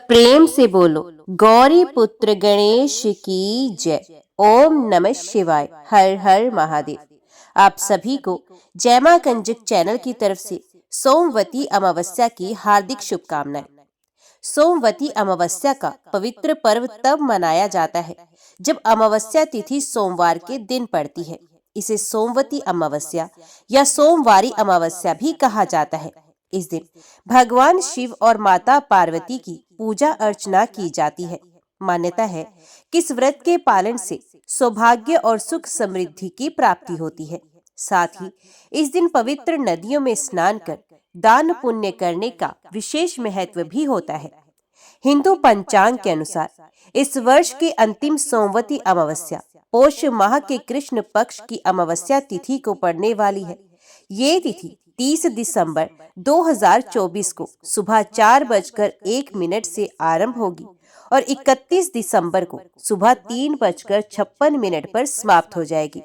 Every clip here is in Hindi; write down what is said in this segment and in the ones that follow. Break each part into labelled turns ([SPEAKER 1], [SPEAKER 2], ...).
[SPEAKER 1] प्रेम से बोलो गौरी पुत्र गणेश की जय। ओम नमः शिवाय। हर हर महादेव। आप सभी को जय मां कंजक चैनल की तरफ से सोमवती अमावस्या की हार्दिक शुभकामनाएं। सोमवती अमावस्या का पवित्र पर्व तब मनाया जाता है जब अमावस्या तिथि सोमवार के दिन पड़ती है। इसे सोमवती अमावस्या या सोमवारी अमावस्या भी कहा जाता है। इस दिन भगवान शिव और माता पार्वती की पूजा अर्चना की जाती है। मान्यता है कि इस व्रत के पालन से सौभाग्य और सुख समृद्धि की प्राप्ति होती है। साथ ही इस दिन पवित्र नदियों में स्नान कर दान पुण्य करने का विशेष महत्व भी होता है। हिंदू पंचांग के अनुसार इस वर्ष की अंतिम सोमवती अमावस्या पोष माह के कृष्ण पक्ष की अमावस्या तिथि को पड़ने वाली है। ये तिथि 30 दिसंबर 2024 को सुबह 4:01 से आरंभ होगी और 31 दिसंबर को सुबह 3:56 पर समाप्त हो जाएगी।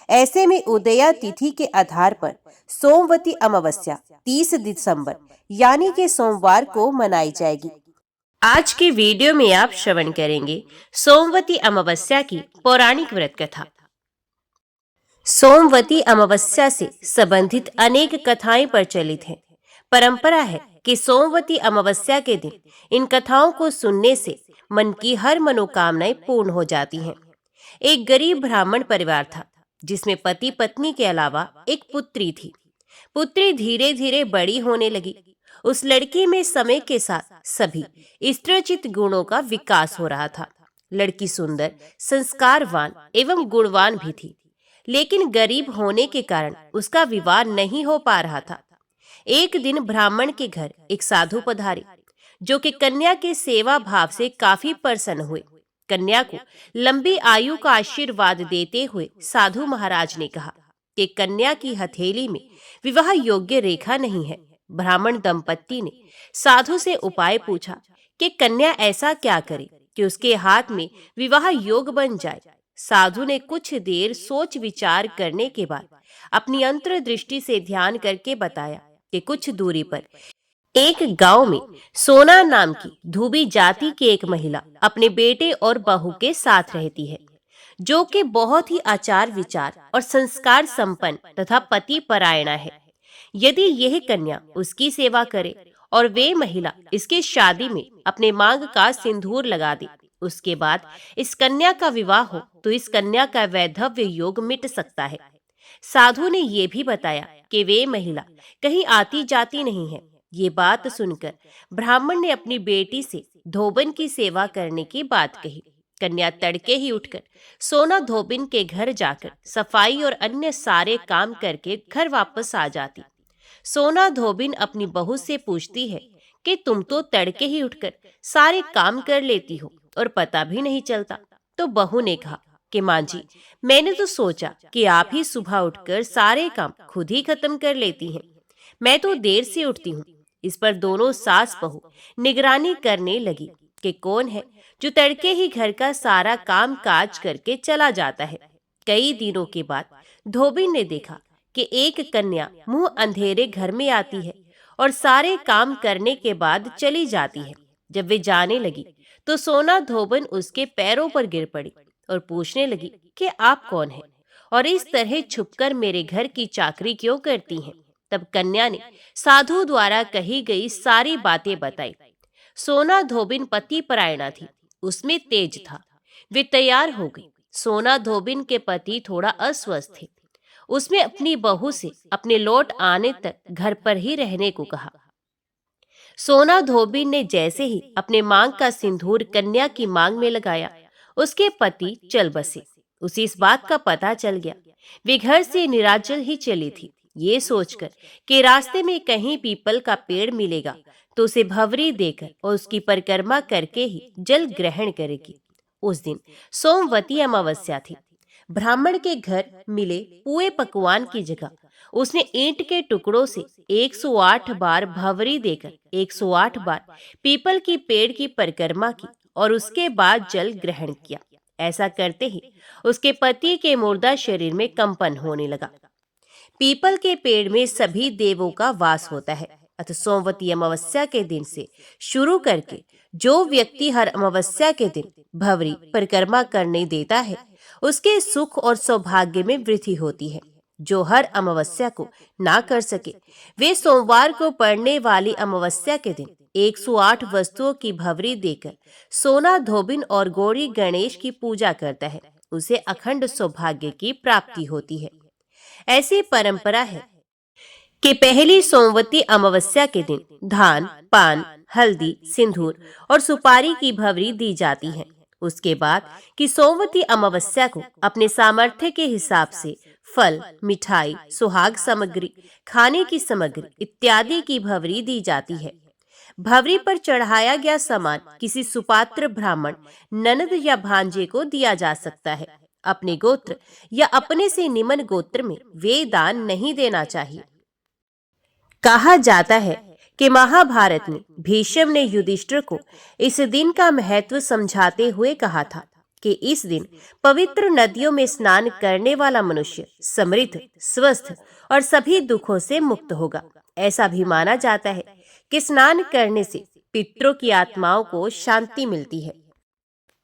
[SPEAKER 1] ऐसे में उदया तिथि के आधार पर सोमवती अमावस्या 30 दिसंबर यानी कि सोमवार को मनाई जाएगी। आज के वीडियो में आप श्रवण करेंगे सोमवती अमावस्या की पौराणिक व्रत कथा। सोमवती अमावस्या से संबंधित अनेक कथाएं प्रचलित हैं। परंपरा है कि सोमवती अमावस्या के दिन इन कथाओं को सुनने से मन की हर मनोकामनाएं पूर्ण हो जाती हैं। एक गरीब ब्राह्मण परिवार था जिसमें पति पत्नी के अलावा एक पुत्री थी। पुत्री धीरे धीरे बड़ी होने लगी। उस लड़की में समय के साथ सभी स्त्रीचित गुणों का विकास हो रहा था। लड़की सुंदर, संस्कारवान एवं गुणवान भी थी, लेकिन गरीब होने के कारण उसका विवाह नहीं हो पा रहा था। एक दिन ब्राह्मण के घर एक साधु पधारे, जो कि कन्या के सेवा भाव से काफी प्रसन्न हुए। कन्या को लंबी आयु का आशीर्वाद देते हुए साधु महाराज ने कहा कि कन्या की हथेली में विवाह योग्य रेखा नहीं है। ब्राह्मण दंपत्ति ने साधु से उपाय पूछा कि कन्या ऐसा क्या करे कि उसके हाथ में विवाह योग बन जाए। साधु ने कुछ देर सोच विचार करने के बाद अपनी अंतर्दृष्टि से ध्यान करके बताया कि कुछ दूरी पर एक गांव में सोना नाम की धोबी जाति की एक महिला अपने बेटे और बहू के साथ रहती है, जो कि बहुत ही आचार विचार और संस्कार संपन्न तथा पति परायणा है। यदि यह कन्या उसकी सेवा करे और वे महिला इसके शादी में अपने मांग का सिंदूर लगा दे, उसके बाद इस कन्या का विवाह हो तो इस कन्या का वैधव्य योग मिट सकता है। साधु ने यह भी बताया कि वे महिला कहीं आती जाती नहीं है। ये बात सुनकर ब्राह्मण ने अपनी बेटी से धोबन की सेवा करने की बात कही। कन्या तड़के ही उठकर सोना धोबिन के घर जाकर सफाई और अन्य सारे काम करके घर वापस आ जाती। सोना धोबिन अपनी बहू से पूछती है कि तुम तो तड़के ही उठकर सारे काम कर लेती हो और पता भी नहीं चलता। तो बहू ने कहा कि माँ जी, मैंने तो सोचा कि आप ही सुबह उठकर सारे काम खुद ही खत्म कर लेती हैं। मैं तो देर से उठती हूँ। इस पर दोनों सास बहू निगरानी करने लगी कि कौन है जो तड़के ही घर का सारा काम काज करके चला जाता है। कई दिनों के बाद धोबिन ने देखा कि एक कन्या मुंह अंधेरे घर में आती है और सारे काम करने के बाद चली जाती है। जब वे जाने लगी तो सोना धोबन उसके पैरों पर गिर पड़ी और पूछने लगी कि आप कौन हैं और इस तरह छुपकर मेरे घर की चाकरी क्यों करती हैं। तब कन्या ने साधु द्वारा कही गई सारी बातें बताई। सोना धोबिन पति परायणा थी, उसमें तेज था। वे तैयार हो गई। सोना धोबिन के पति थोड़ा अस्वस्थ थे। उसने अपनी बहू से अपने लौट आने तक घर पर ही रहने को कहा। सोना धोबिन ने जैसे ही अपने मांग का सिंदूर कन्या की मांग में लगाया, उसके पति चल बसे। उसे इस बात का पता चल गया। वे घर से निराजल ही चली थी, ये सोचकर कि रास्ते में कहीं पीपल का पेड़ मिलेगा तो उसे भवरी देकर और उसकी परिक्रमा करके ही जल ग्रहण करेगी। उस दिन सोमवती अमावस्या थी। ब्राह्मण के घर मिले पुए पकवान की जगह उसने ईंट के टुकड़ों से 108 बार भवरी देकर 108 बार पीपल की पेड़ की परिक्रमा की और उसके बाद जल ग्रहण किया। ऐसा करते ही उसके पति के मुर्दा शरीर में कंपन होने लगा। पीपल के पेड़ में सभी देवों का वास होता है। अतः सोमवती अमावस्या के दिन से शुरू करके जो व्यक्ति हर अमावस्या के दिन भंवरी परिक्रमा करने देता है, उसके सुख और सौभाग्य में वृद्धि होती है। जो हर अमावस्या को ना कर सके, वे सोमवार को पड़ने वाली अमावस्या के दिन 108 वस्तुओं की भंवरी देकर सोना, धोबिन और गौरी गणेश की पूजा करता है, उसे अखंड सौभाग्य की प्राप्ति होती है। ऐसी परंपरा है कि पहली सोमवती अमावस्या के दिन धान, पान, हल्दी, सिंदूर और सुपारी की भंवरी दी जाती है। उसके बाद की सोमवती अमावस्या को अपने सामर्थ्य के हिसाब से फल, मिठाई, सुहाग सामग्री, खाने की सामग्री इत्यादि की भंवरी दी जाती है। भंवरी पर चढ़ाया गया सामान किसी सुपात्र ब्राह्मण, ननद या भांजे को दिया जा सकता है। अपने गोत्र या अपने से निम्न गोत्र में वे दान नहीं देना चाहिए। कहा जाता है कि महाभारत में भीष्म ने युधिष्ठिर को इस दिन का महत्व समझाते हुए कहा था कि इस दिन पवित्र नदियों में स्नान करने वाला मनुष्य समृद्ध, स्वस्थ और सभी दुखों से मुक्त होगा। ऐसा भी माना जाता है कि स्नान करने से पितरों की आत्माओं को शांति मिलती है।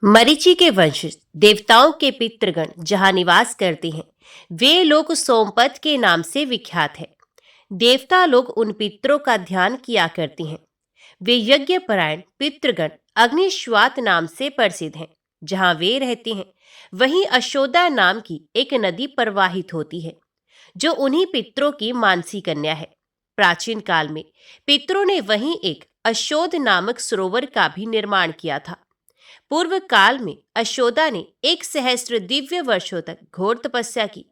[SPEAKER 1] मरीचि के वंशज देवताओं के पितृगण जहाँ निवास करते हैं, वे लोग सोमपत के नाम से विख्यात है। देवता लोग उन पितरों का ध्यान किया करते हैं। वे यज्ञ परायण पितृगण अग्निश्वात नाम से प्रसिद्ध हैं। जहाँ वे रहते हैं, वहीं अशोदा नाम की एक नदी प्रवाहित होती है, जो उन्हीं पितरों की मानसी कन्या है। प्राचीन काल में पितरों ने वहीं एक अशोद नामक सरोवर का भी निर्माण किया था। पूर्व काल में अशोदा ने 1 सहस्त्र दिव्य वर्षों तक घोर तपस्या की।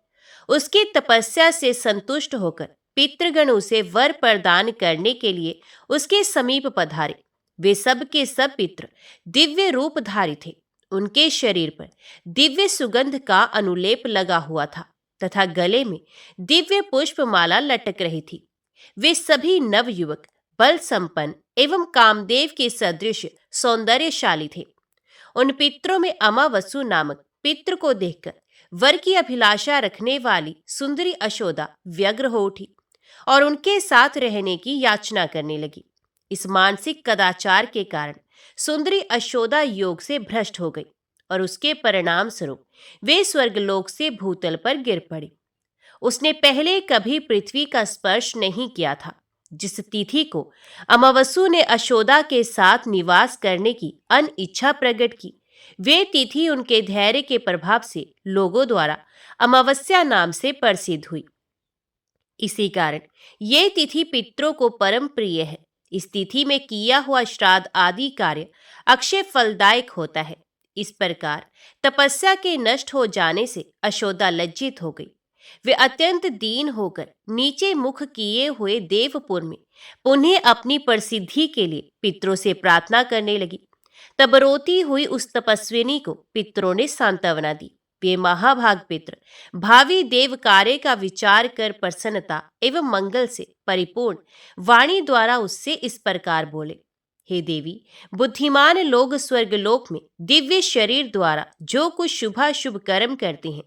[SPEAKER 1] उसकी तपस्या से संतुष्ट होकर पितृगण उसे वर प्रदान करने के लिए उसके समीप पधारे। वे सब के सब पितृ दिव्य रूपधारी थे। उनके शरीर पर दिव्य सुगंध का अनुलेप लगा हुआ था तथा गले में दिव्य पुष्पमाला लटक रही थी। वे सभी नवयुवक, बल संपन्न एवं कामदेव के सदृश सौंदर्यशाली थे। उन पितरों में अमावसु नामक पितृ को देखकर वर की अभिलाषा रखने वाली सुंदरी अशोदा व्यग्र हो उठी और उनके साथ रहने की याचना करने लगी। इस मानसिक कदाचार के कारण सुंदरी अशोदा योग से भ्रष्ट हो गई और उसके परिणाम स्वरूप वे स्वर्गलोक से भूतल पर गिर पड़ी। उसने पहले कभी पृथ्वी का स्पर्श नहीं किया था। जिस तिथि को अमावसु ने अशोदा के साथ निवास करने की अनिच्छा प्रकट की, वे तिथि उनके धैर्य के प्रभाव से लोगों द्वारा अमावस्या नाम से प्रसिद्ध हुई। इसी कारण ये तिथि पितरों को परम प्रिय है। इस तिथि में किया हुआ श्राद्ध आदि कार्य अक्षय फलदायक होता है। इस प्रकार तपस्या के नष्ट हो जाने से अशोदा लज्जित हो गई। वे अत्यंत दीन होकर नीचे मुख किए हुए देवपुर में पुनः अपनी प्रसिद्धि के लिए पितरों से प्रार्थना करने लगी। तब रोती हुई उस तपस्विनी को पितरों ने सांत्वना दी। वे महाभाग पितर भावी देव कार्य का विचार कर प्रसन्नता एवं मंगल से परिपूर्ण वाणी द्वारा उससे इस प्रकार बोले, हे देवी, बुद्धिमान लोग स्वर्गलोक में दिव्य शरीर द्वारा जो कुछ शुभाशुभ कर्म करते हैं,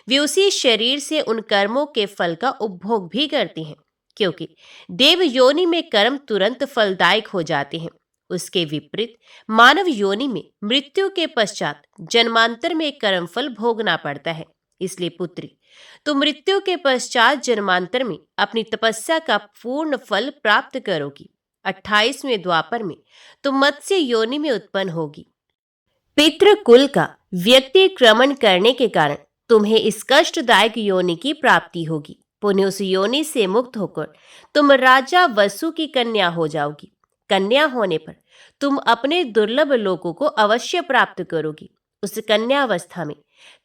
[SPEAKER 1] वे उसी शरीर से उन कर्मों के फल का उपभोग भी करते हैं, क्योंकि देव योनि में कर्म तुरंत फलदायक हो जाते हैं। उसके विपरीत मानव योनि में मृत्यु के पश्चात जन्मांतर में कर्मफल भोगना पड़ता है। इसलिए पुत्री, तुम मृत्यु के पश्चात जन्मांतर में अपनी तपस्या का पूर्ण फल प्राप्त करोगी। 28वें द्वापर में तुम मत्स्य योनि में उत्पन्न होगी। पितृकुल का व्यक्तिक्रमण करने के कारण तुम्हें इस कष्टदायक योनि की प्राप्ति होगी। पुनः उस योनि से मुक्त होकर तुम राजा वसु की कन्या हो जाओगी। कन्या होने पर तुम अपने दुर्लभ लोकों को अवश्य प्राप्त करोगी। उस कन्यावस्था में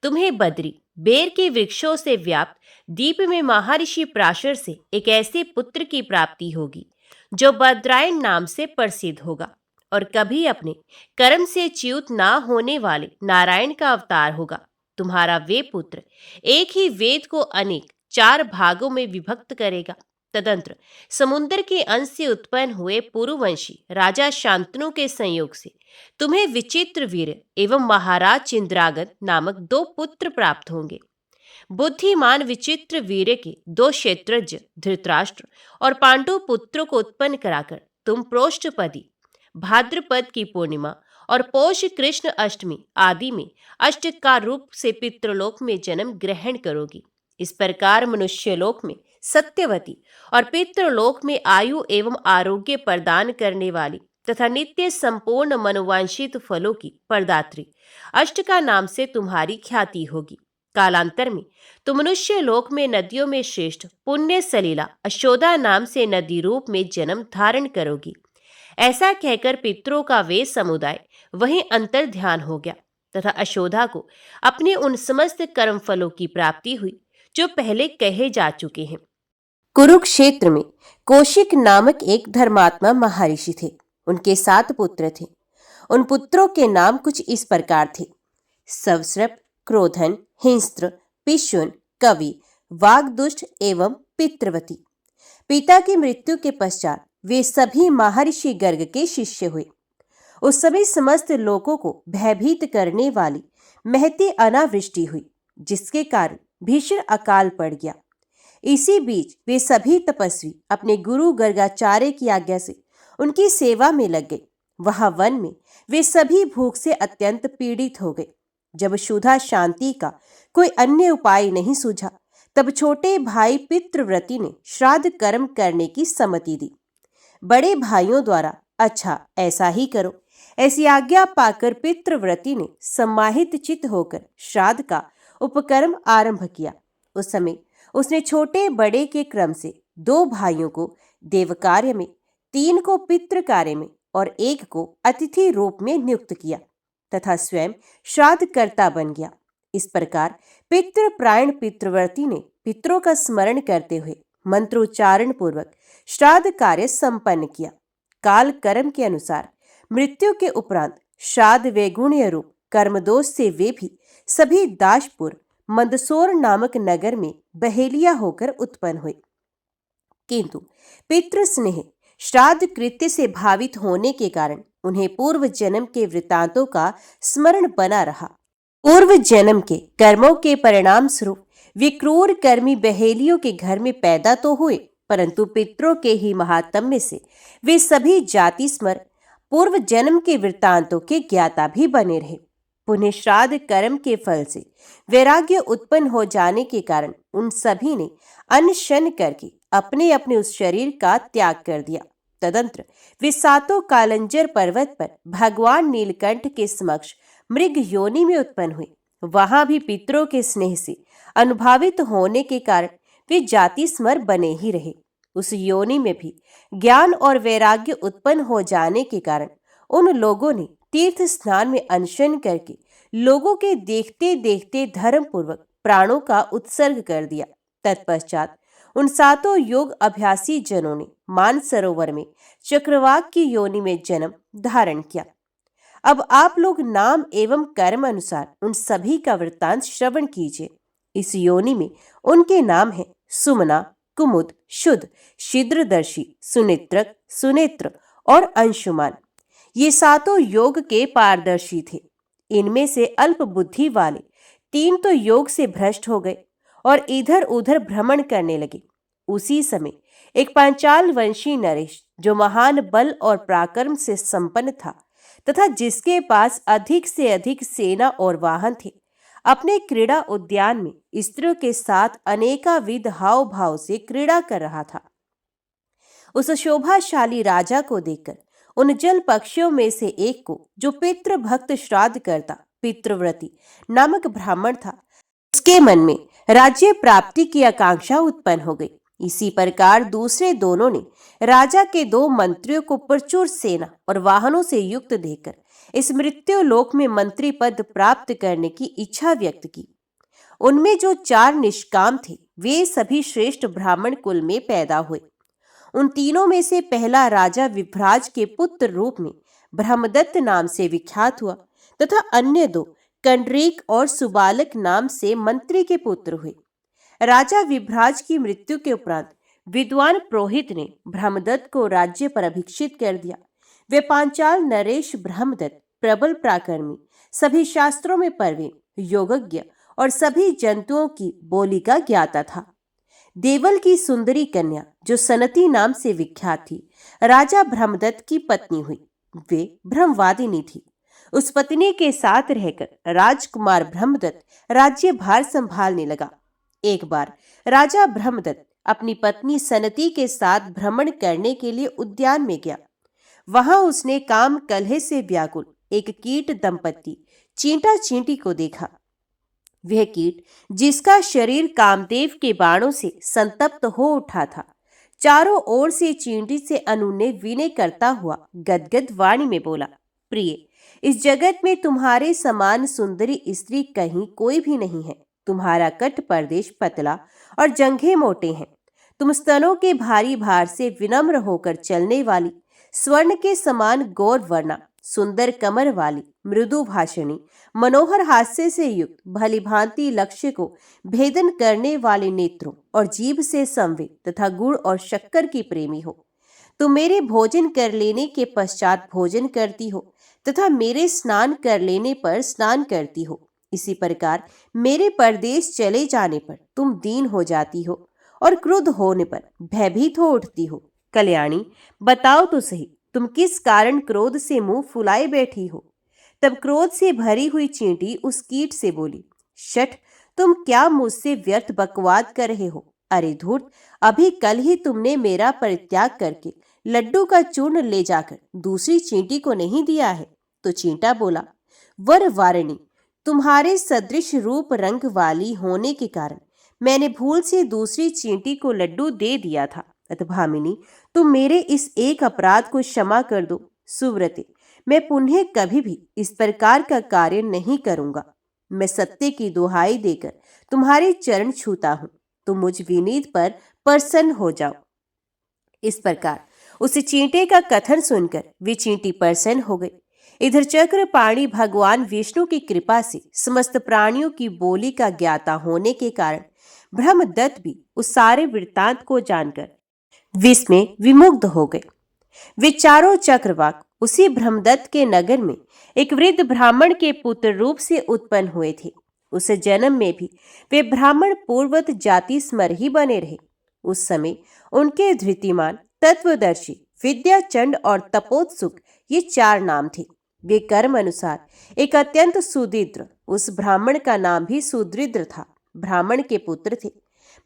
[SPEAKER 1] तुम्हें बद्री, बेर के वृक्षों से व्याप्त दीप में महर्षि पराशर से एक ऐसे पुत्र की प्राप्ति होगी जो बद्रायण नाम से प्रसिद्ध होगा और कभी अपने कर्म से च्युत ना होने वाले नारायण का अवतार होगा। तुम्हारा वे पुत्र एक ही वेद को अनेक 4 भागों में विभक्त करेगा। तदंतर समुद्र के अंश से उत्पन्न हुए पुरुवंशी राजा शांतनु के संयोग से तुम्हें विचित्र वीर एवं महाराज चिंद्रागत नामक 2 पुत्र प्राप्त होंगे। बुद्धिमान विचित्र वीर के 2 क्षेत्रज्ञ धृतराष्ट्र और पांडु पुत्रों को उत्पन्न कराकर तुम प्रोष्ठपदी भाद्रपद की पूर्णिमा और पौष कृष्ण अष्टमी आदि में अष्टकार रूप से पितृलोक में जन्म ग्रहण करोगी। इस प्रकार मनुष्य लोक में सत्यवती और पितृलोक में आयु एवं आरोग्य प्रदान करने वाली तथा नित्य संपूर्ण मनोवांछित फलों की प्रदात्री अष्टका नाम से तुम्हारी ख्याति होगी। कालांतर में तो मनुष्य लोक में नदियों में श्रेष्ठ पुण्य सलीला अशोदा नाम से नदी रूप में जन्म धारण करोगी। ऐसा कहकर पितरों का वे समुदाय वहीं अंतर ध्यान हो गया तथा अशोदा को अपने उन समस्त कर्म फलों की प्राप्ति हुई जो पहले कहे जा चुके हैं। कुरुक्षेत्र में कौशिक नामक एक धर्मात्मा महर्षि थे। उनके 7 पुत्र थे। उन पुत्रों के नाम कुछ इस प्रकार थे: सवस्रप, क्रोधन, हिंस्त्र, पिशुन, कवि, वागदुष्ट एवं पितृवती। पिता की मृत्यु के पश्चात वे सभी महर्षि गर्ग के शिष्य हुए। उस समय समस्त लोगों को भयभीत करने वाली महती अनावृष्टि हुई, जिसके कारण भीषण अकाल पड़ गया। इसी बीच वे सभी तपस्वी अपने गुरु गर्गाचार्य की आज्ञा से उनकी सेवा में लग गए। वहां वन में वे सभी भूख से अत्यंत पीड़ित हो गए। जब क्षुधा शांति का कोई अन्य उपाय नहीं सूझा, तब छोटे भाई पितृव्रती ने श्राद्ध कर्म करने की सम्मति दी। बड़े भाइयों द्वारा अच्छा ऐसा ही करो ऐसी आज्ञा पाकर पितृव्रती ने सम्माहित चित्त होकर श्राद्ध का उपकर्म आरंभ किया। उस समय उसने छोटे बड़े के क्रम से 2 भाइयों को देव कार्य में, 3 को पितृ कार्य में और 1 को अतिथि रूप में नियुक्त किया तथा स्वयं श्राद्ध कर्ता बन गया। इस प्रकार पितृप्रायण पितृव्रती ने पितरों का स्मरण करते हुए मंत्रोच्चारण पूर्वक श्राद्ध कार्य संपन्न किया। काल कर्म के अनुसार मृत्यु के उपरांत श्राद्ध वैगुण्य रूप कर्मदोष से वे भी सभी दाशपुर मंदसौर नामक नगर में बहेलिया होकर उत्पन्न हुए। किंतु पितृ स्नेह श्राद्ध कृत्य से भावित होने के कारण उन्हें पूर्व जन्म के वृतांतों का स्मरण बना रहा। पूर्व जन्म के कर्मों के परिणाम स्वरूप वे क्रूर कर्मी बहेलियों के घर में पैदा तो हुए, परंतु पितरों के ही महात्म्य से वे सभी जाति स्मर पूर्व जन्म के वृतांतों के ज्ञाता भी बने रहे। पुनः श्राद्ध कर्म के फल से वैराग्य उत्पन्न हो जाने के कारण उन सभी ने अनशन करके अपने अपने उस शरीर का त्याग कर दिया। तदंतर वे 7 कालंजर पर्वत पर भगवान नीलकंठ के समक्ष मृग योनि में उत्पन्न हुए। वहां भी पितरों के स्नेह से अनुभावित होने के कारण वे जाति स्मर बने ही रहे। उस योनि में भी ज्ञान और वैराग्य उत्पन्न हो जाने के कारण उन लोगों ने तीर्थ स्नान में अनशन करके लोगों के देखते देखते धर्म पूर्वक प्राणों का उत्सर्ग कर दिया। तत्पश्चात उन 7 योग अभ्यासी जनों ने मानसरोवर में चक्रवाक की योनि में जन्म धारण किया। अब आप लोग नाम एवं कर्म अनुसार उन सभी का वृत्तांत श्रवण कीजिए। इस योनि में उनके नाम हैं सुमना, कुमुद, शुद्ध, शीद्रदर्शी, सुनेत्रक, सुनेत्र और अंशुमान। ये 7 योग के पारदर्शी थे। इनमें से अल्प बुद्धि वाले 3 तो योग से भ्रष्ट हो गए और इधर उधर भ्रमण करने लगे। उसी समय एक पांचाल वंशी नरेश, जो महान बल और पराक्रम से संपन्न था तथा जिसके पास अधिक से अधिक सेना और वाहन थे, अपने क्रीड़ा उद्यान में स्त्रियों के साथ अनेकाविध हाव भाव से क्रीड़ा कर रहा था। उस शोभाशाली राजा को देखकर उन जल पक्षियों में से एक को, जो पितृ भक्त श्राद्ध करता पितृव्रती नामक ब्राह्मण था, उसके मन में राज्य प्राप्ति की आकांक्षा उत्पन्न हो गई। इसी प्रकार दूसरे दोनों ने राजा के 2 मंत्रियों को प्रचुर सेना और वाहनों से युक्त देकर इस मृत्यु लोक में मंत्री पद प्राप्त करने की इच्छा व्यक्त की। उनमें जो 4 निष्काम थे, वे सभी श्रेष्ठ ब्राह्मण कुल में पैदा हुए। उन तीनों में से पहला राजा विभ्राज के पुत्र रूप में ब्रह्मदत्त नाम से विख्यात हुआ तथा अन्य 2 कंडरीक और सुबालक नाम से मंत्री के पुत्र हुए। राजा विभ्राज की मृत्यु के उपरांत विद्वान पुरोहित ने ब्रह्मदत्त को राज्य पर अभिषिक्त कर दिया। वे पांचाल नरेश ब्रह्मदत्त प्रबल पराक्रमी, सभी शास्त्रों में परवीन, योगज्ञ और सभी जंतुओं की बोली का ज्ञाता था। देवल की सुंदरी कन्या, जो सनती नाम से विख्यात थी, राजा ब्रह्मदत्त की पत्नी हुई। वे ब्रह्मवादिनी थी। उस पत्नी के साथ रहकर राजकुमार ब्रह्मदत्त राज्यभार संभालने लगा। एक बार राजा ब्रह्मदत्त अपनी पत्नी सनती के साथ भ्रमण करने के लिए उद्यान में गया। वहां उसने काम कलह से व्याकुल एक कीट दंपत्ति चींटा चींटी को देखा। वह कीट, जिसका शरीर कामदेव के बाणों से संतप्त हो उठा था, चारों ओर से चींटी से अनुनय विनय करता हुआ गदगद वाणी में बोला, प्रिय, इस जगत में तुम्हारे समान सुंदरी स्त्री कहीं कोई भी नहीं है। तुम्हारा कट प्रदेश पतला और जंघे मोटे हैं। तुम स्तनों के भारी भार से विनम्र होकर चलने वाली, स्वर्ण के समान गौर वर्णा, सुंदर कमर वाली, मृदु भाषणी, मनोहर हास्य से युक्त, भली भांति लक्ष्य को भेदन करने वाले नेत्रों और जीभ से संवेद तथा गुड़ और शक्कर की प्रेमी हो। तुम मेरे भोजन कर लेने के पश्चात भोजन करती हो तथा मेरे स्नान कर लेने पर स्नान करती हो। इसी प्रकार मेरे परदेश चले जाने पर तुम दीन हो जाती हो और क्रुद्ध होने पर भयभीत हो उठती हो। कल्याणी, बताओ तो सही, तुम किस कारण क्रोध से मुंह फुलाए बैठी हो? तब क्रोध से भरी हुई चींटी उस कीट से बोली, शठ, तुम क्या मुझसे व्यर्थ बकवाद कर रहे हो? अरे धूर्त, अभी कल ही तुमने मेरा परित्याग करके लड्डू का चूर्ण ले जाकर दूसरी चींटी को नहीं दिया है। तो चींटा बोला, वर वारिणी, तुम्हारे सदृश रूप रंग वाली होने के कारण मैंने भूल से दूसरी चींटी को लड्डू दे दिया था। अतः भामिनी, तुम मेरे इस एक अपराध को क्षमा कर दो। सुव्रते, मैं पुनः कभी भी इस प्रकार का कार्य नहीं करूंगा। मैं सत्य की दुहाई देकर तुम्हारे चरण छूता हूं, तुम मुझ विनीत पर प्रसन्न हो जाओ। इस प्रकार उस चींटे का कथन सुनकर वे चींटी प्रसन्न हो गई। इधर चक्रपाणी भगवान विष्णु की कृपा से समस्त प्राणियों की बोली का ज्ञाता होने के कारण ब्रह्मदत्त भी उस सारे वृत्तांत को जानकर विस्मय विमुग्ध हो गए। वे चारों चक्रवाक उसी ब्रह्मदत्त के नगर में एक वृद्ध ब्राह्मण के पुत्र रूप से उत्पन्न हुए थे। उस जन्म में भी वे ब्राह्मण पूर्वत जाति स्मर ही बने रहे। उस समय उनके धृतिमान, तत्वदर्शी, विद्याचंड और तपोत्सुक ये चार नाम थे। वे कर्म अनुसार एक अत्यंत सुदृढ़, उस ब्राह्मण का नाम भी सुदृढ़ था, ब्राह्मण के पुत्र थे।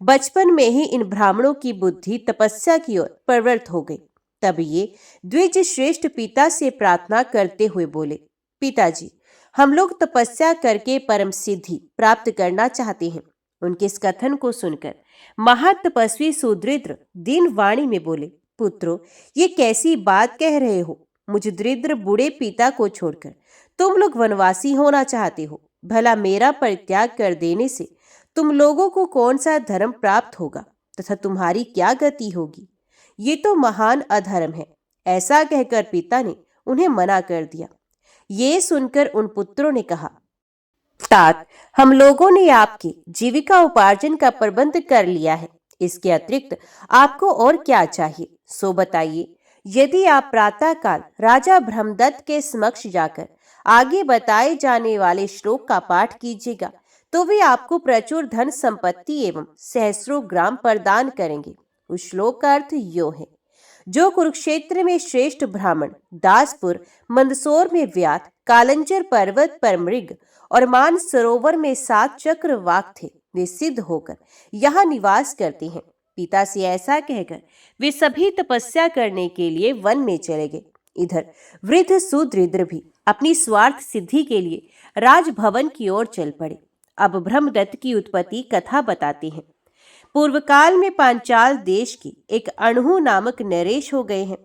[SPEAKER 1] बचपन में ही इन ब्राह्मणों की बुद्धि तपस्या की ओर प्रवृत्त हो गई। तब ये द्विज श्रेष्ठ पिता से प्रार्थना करते हुए बोले, पिताजी, हम लोग तपस्या करके परम सिद्धि प्राप्त करना चाहते हैं। उनके इस कथन को सुनकर महातपस्वी सुदृढ़ दीन वाणी में बोले, पुत्रो, ये कैसी बात कह रहे हो? मुझ दरिद्र बूढ़े पिता को छोड़कर तुम लोग वनवासी होना चाहते हो। भला मेरा परित्याग कर देने से तुम लोगों को कौन सा धर्म प्राप्त होगा तथा तुम्हारी क्या गति होगी? ये तो महान अधर्म है। ऐसा कहकर पिता ने उन्हें मना कर दिया। ये सुनकर उन पुत्रों ने कहा, तात, हम लोगों ने आपकी जीविका उपार्जन का प्रबंध कर लिया है। इसके अतिरिक्त आपको और क्या चाहिए, सो बताइए। यदि आप प्रातःकाल राजा ब्रह्मदत्त के समक्ष जाकर आगे बताए जाने वाले श्लोक का पाठ कीजिएगा तो वे आपको प्रचुर धन संपत्ति एवं सहस्रों ग्राम प्रदान करेंगे। उस श्लोक का अर्थ यो है, जो कुरुक्षेत्र में श्रेष्ठ ब्राह्मण, दासपुर मंदसौर में व्यात, कालंजर पर्वत पर मृग और मान सरोवर में 7 चक्रवाक थे, वे सिद्ध होकर यहाँ निवास करते हैं। पिता से ऐसा कहकर वे सभी तपस्या करने के लिए वन में चले गए। इधर वृद्ध सुदृढ़ भी अपनी स्वार्थ सिद्धि के लिए राजभवन की ओर चल पड़े। अब ब्रह्मदत्त की उत्पत्ति कथा बताते हैं। पूर्व काल में पांचाल देश के एक अणहु नामक नरेश हो गए हैं,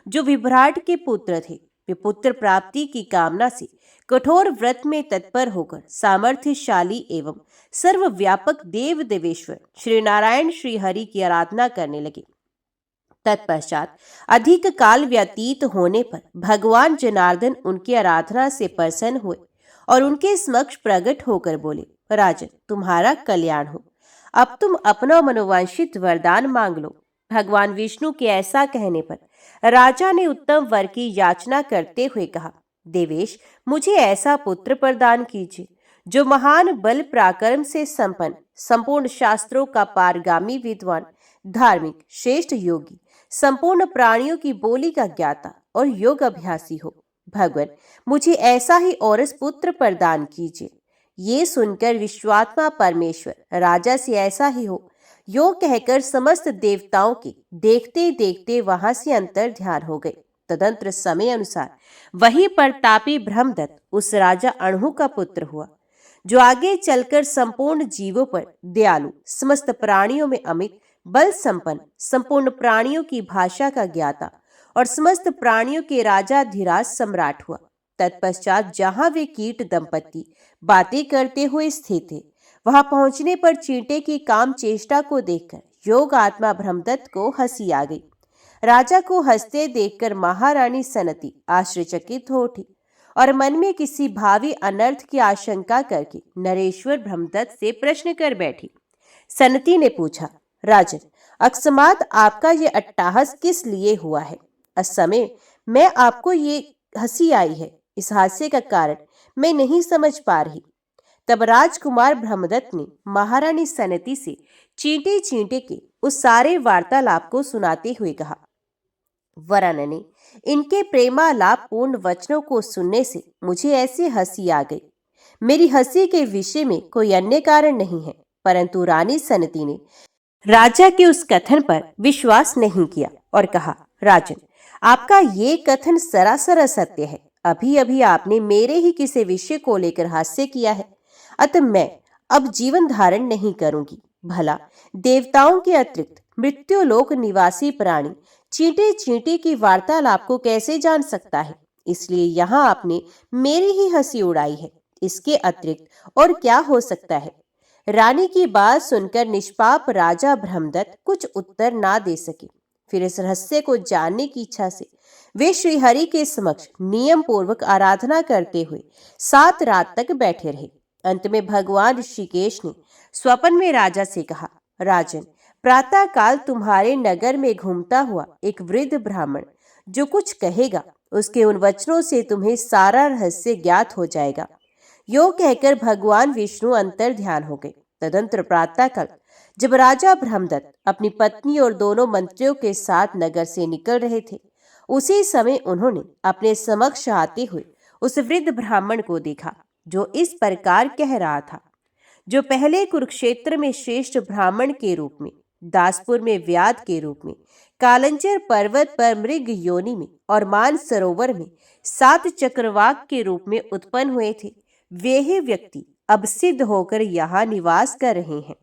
[SPEAKER 1] जो विभ्राट के पुत्र थे। वे पुत्र प्राप्ति की कामना से कठोर व्रत में तत्पर होकर सामर्थ्यशाली एवं सर्वव्यापक देव देवेश्वर श्री नारायण श्री हरि की आराधना करने लगे। तत्पश्चात अधिक काल व्यतीत होने पर भगवान जनार्दन उनकी आराधना से प्रसन्न हुए और उनके समक्ष प्रकट होकर बोले, राजन, तुम्हारा कल्याण हो। अब तुम अपना मनोवांछित वरदान मांग लो। भगवान विष्णु के ऐसा कहने पर राजा ने उत्तम वर की याचना करते हुए कहा, देवेश, मुझे ऐसा पुत्र प्रदान कीजिए जो महान बल पराक्रम से संपन्न, संपूर्ण शास्त्रों का पारगामी विद्वान, धार्मिक, श्रेष्ठ योगी, संपूर्ण प्राणियों की बोली का ज्ञाता और योग अभ्यासी हो। भगवान, मुझे ऐसा ही औरस पुत्र प्रदान कीजिए। ये सुनकर विश्वात्मा परमेश्वर राजा से ऐसा ही हो यो कहकर समस्त देवताओं के देखते देखते वहां से अंतर ध्यान हो गए। तदंतर समय अनुसार वही प्रतापी ब्रह्मदत्त उस राजा अणहु का पुत्र हुआ, जो आगे चलकर संपूर्ण जीवों पर दयालु, समस्त प्राणियों में अमित बल संपन्न, संपूर्ण प्राणियों की भाषा का ज्ञाता और समस्त प्राणियों के राजाधिराज सम्राट हुआ। तत्पश्चात जहां वे कीट दंपति बातें करते हुए स्थित थे, वहां पहुंचने पर चींटे की काम चेष्टा को देखकर योग आत्मा ब्रह्मदत्त को हंसी आ गई। राजा को हंसते देखकर महारानी सनती आश्चर्यचकित हो उठी और मन में किसी भावी अनर्थ की आशंका करके नरेश्वर ब्रह्मदत्त से प्रश्न कर बैठी। सनती ने पूछा, राजन, अकस्मात आपका ये अट्टहास किस लिए हुआ है? इस समय मैं आपको ये हंसी आई है, इस हास्य का कारण मैं नहीं समझ पा रही। तब राजकुमार ब्रह्मदत्त ने महारानी सनती से चींटे चींटे के उस सारे वार्तालाप को सुनाते हुए कहा, वरानने, इनके प्रेमालाप पूर्ण वचनों को सुनने से मुझे ऐसी हंसी आ गई। मेरी हंसी के विषय में कोई अन्य कारण नहीं है, परंतु रानी सनती ने राजा के उस कथन पर विश्वास नहीं किया और कहा, राजन, आपका ये कथन सरासर असत्य है। अभी अभी आपने मेरे ही किसी विषय को लेकर हास्य किया है, अतः मैं अब जीवन धारण नहीं करूंगी। भला देवताओं के अतिरिक्त मृत्युलोक निवासी प्राणी चींटे चींटे की वार्तालाप को कैसे जान सकता है? इसलिए यहाँ आपने मेरी ही हंसी उड़ाई है, इसके अतिरिक्त और क्या हो सकता है? रानी की बात सुनकर निष्पाप राजा ब्रह्मदत्त कुछ उत्तर ना दे सके। फिर इस रहस्य को जानने की इच्छा से वे श्रीहरि के समक्ष नियम पूर्वक आराधना करते हुए 7 रात तक बैठे रहे। अंत में भगवान ऋषिकेश ने स्वप्न में राजा से कहा, राजन, प्रातः काल तुम्हारे नगर में घूमता हुआ एक वृद्ध ब्राह्मण जो कुछ कहेगा, उसके उन वचनों से तुम्हें सारा रहस्य ज्ञात हो जाएगा। यो कहकर भगवान विष्णु अंतर ध्यान हो गए। तदंतर प्रातःकाल जब राजा ब्रह्मदत्त अपनी पत्नी और दोनों मंत्रियों के साथ नगर से निकल रहे थे, उसी समय उन्होंने अपने समक्ष आते हुए उस वृद्ध ब्राह्मण को देखा, जो इस प्रकार कह रहा था, जो पहले कुरुक्षेत्र में श्रेष्ठ ब्राह्मण के रूप में, दासपुर में व्याध के रूप में, कालंचर पर्वत पर मृग योनि में और मान सरोवर में 7 चक्रवाक के रूप में उत्पन्न हुए थे, वे ही व्यक्ति अब सिद्ध होकर यहाँ निवास कर रहे हैं।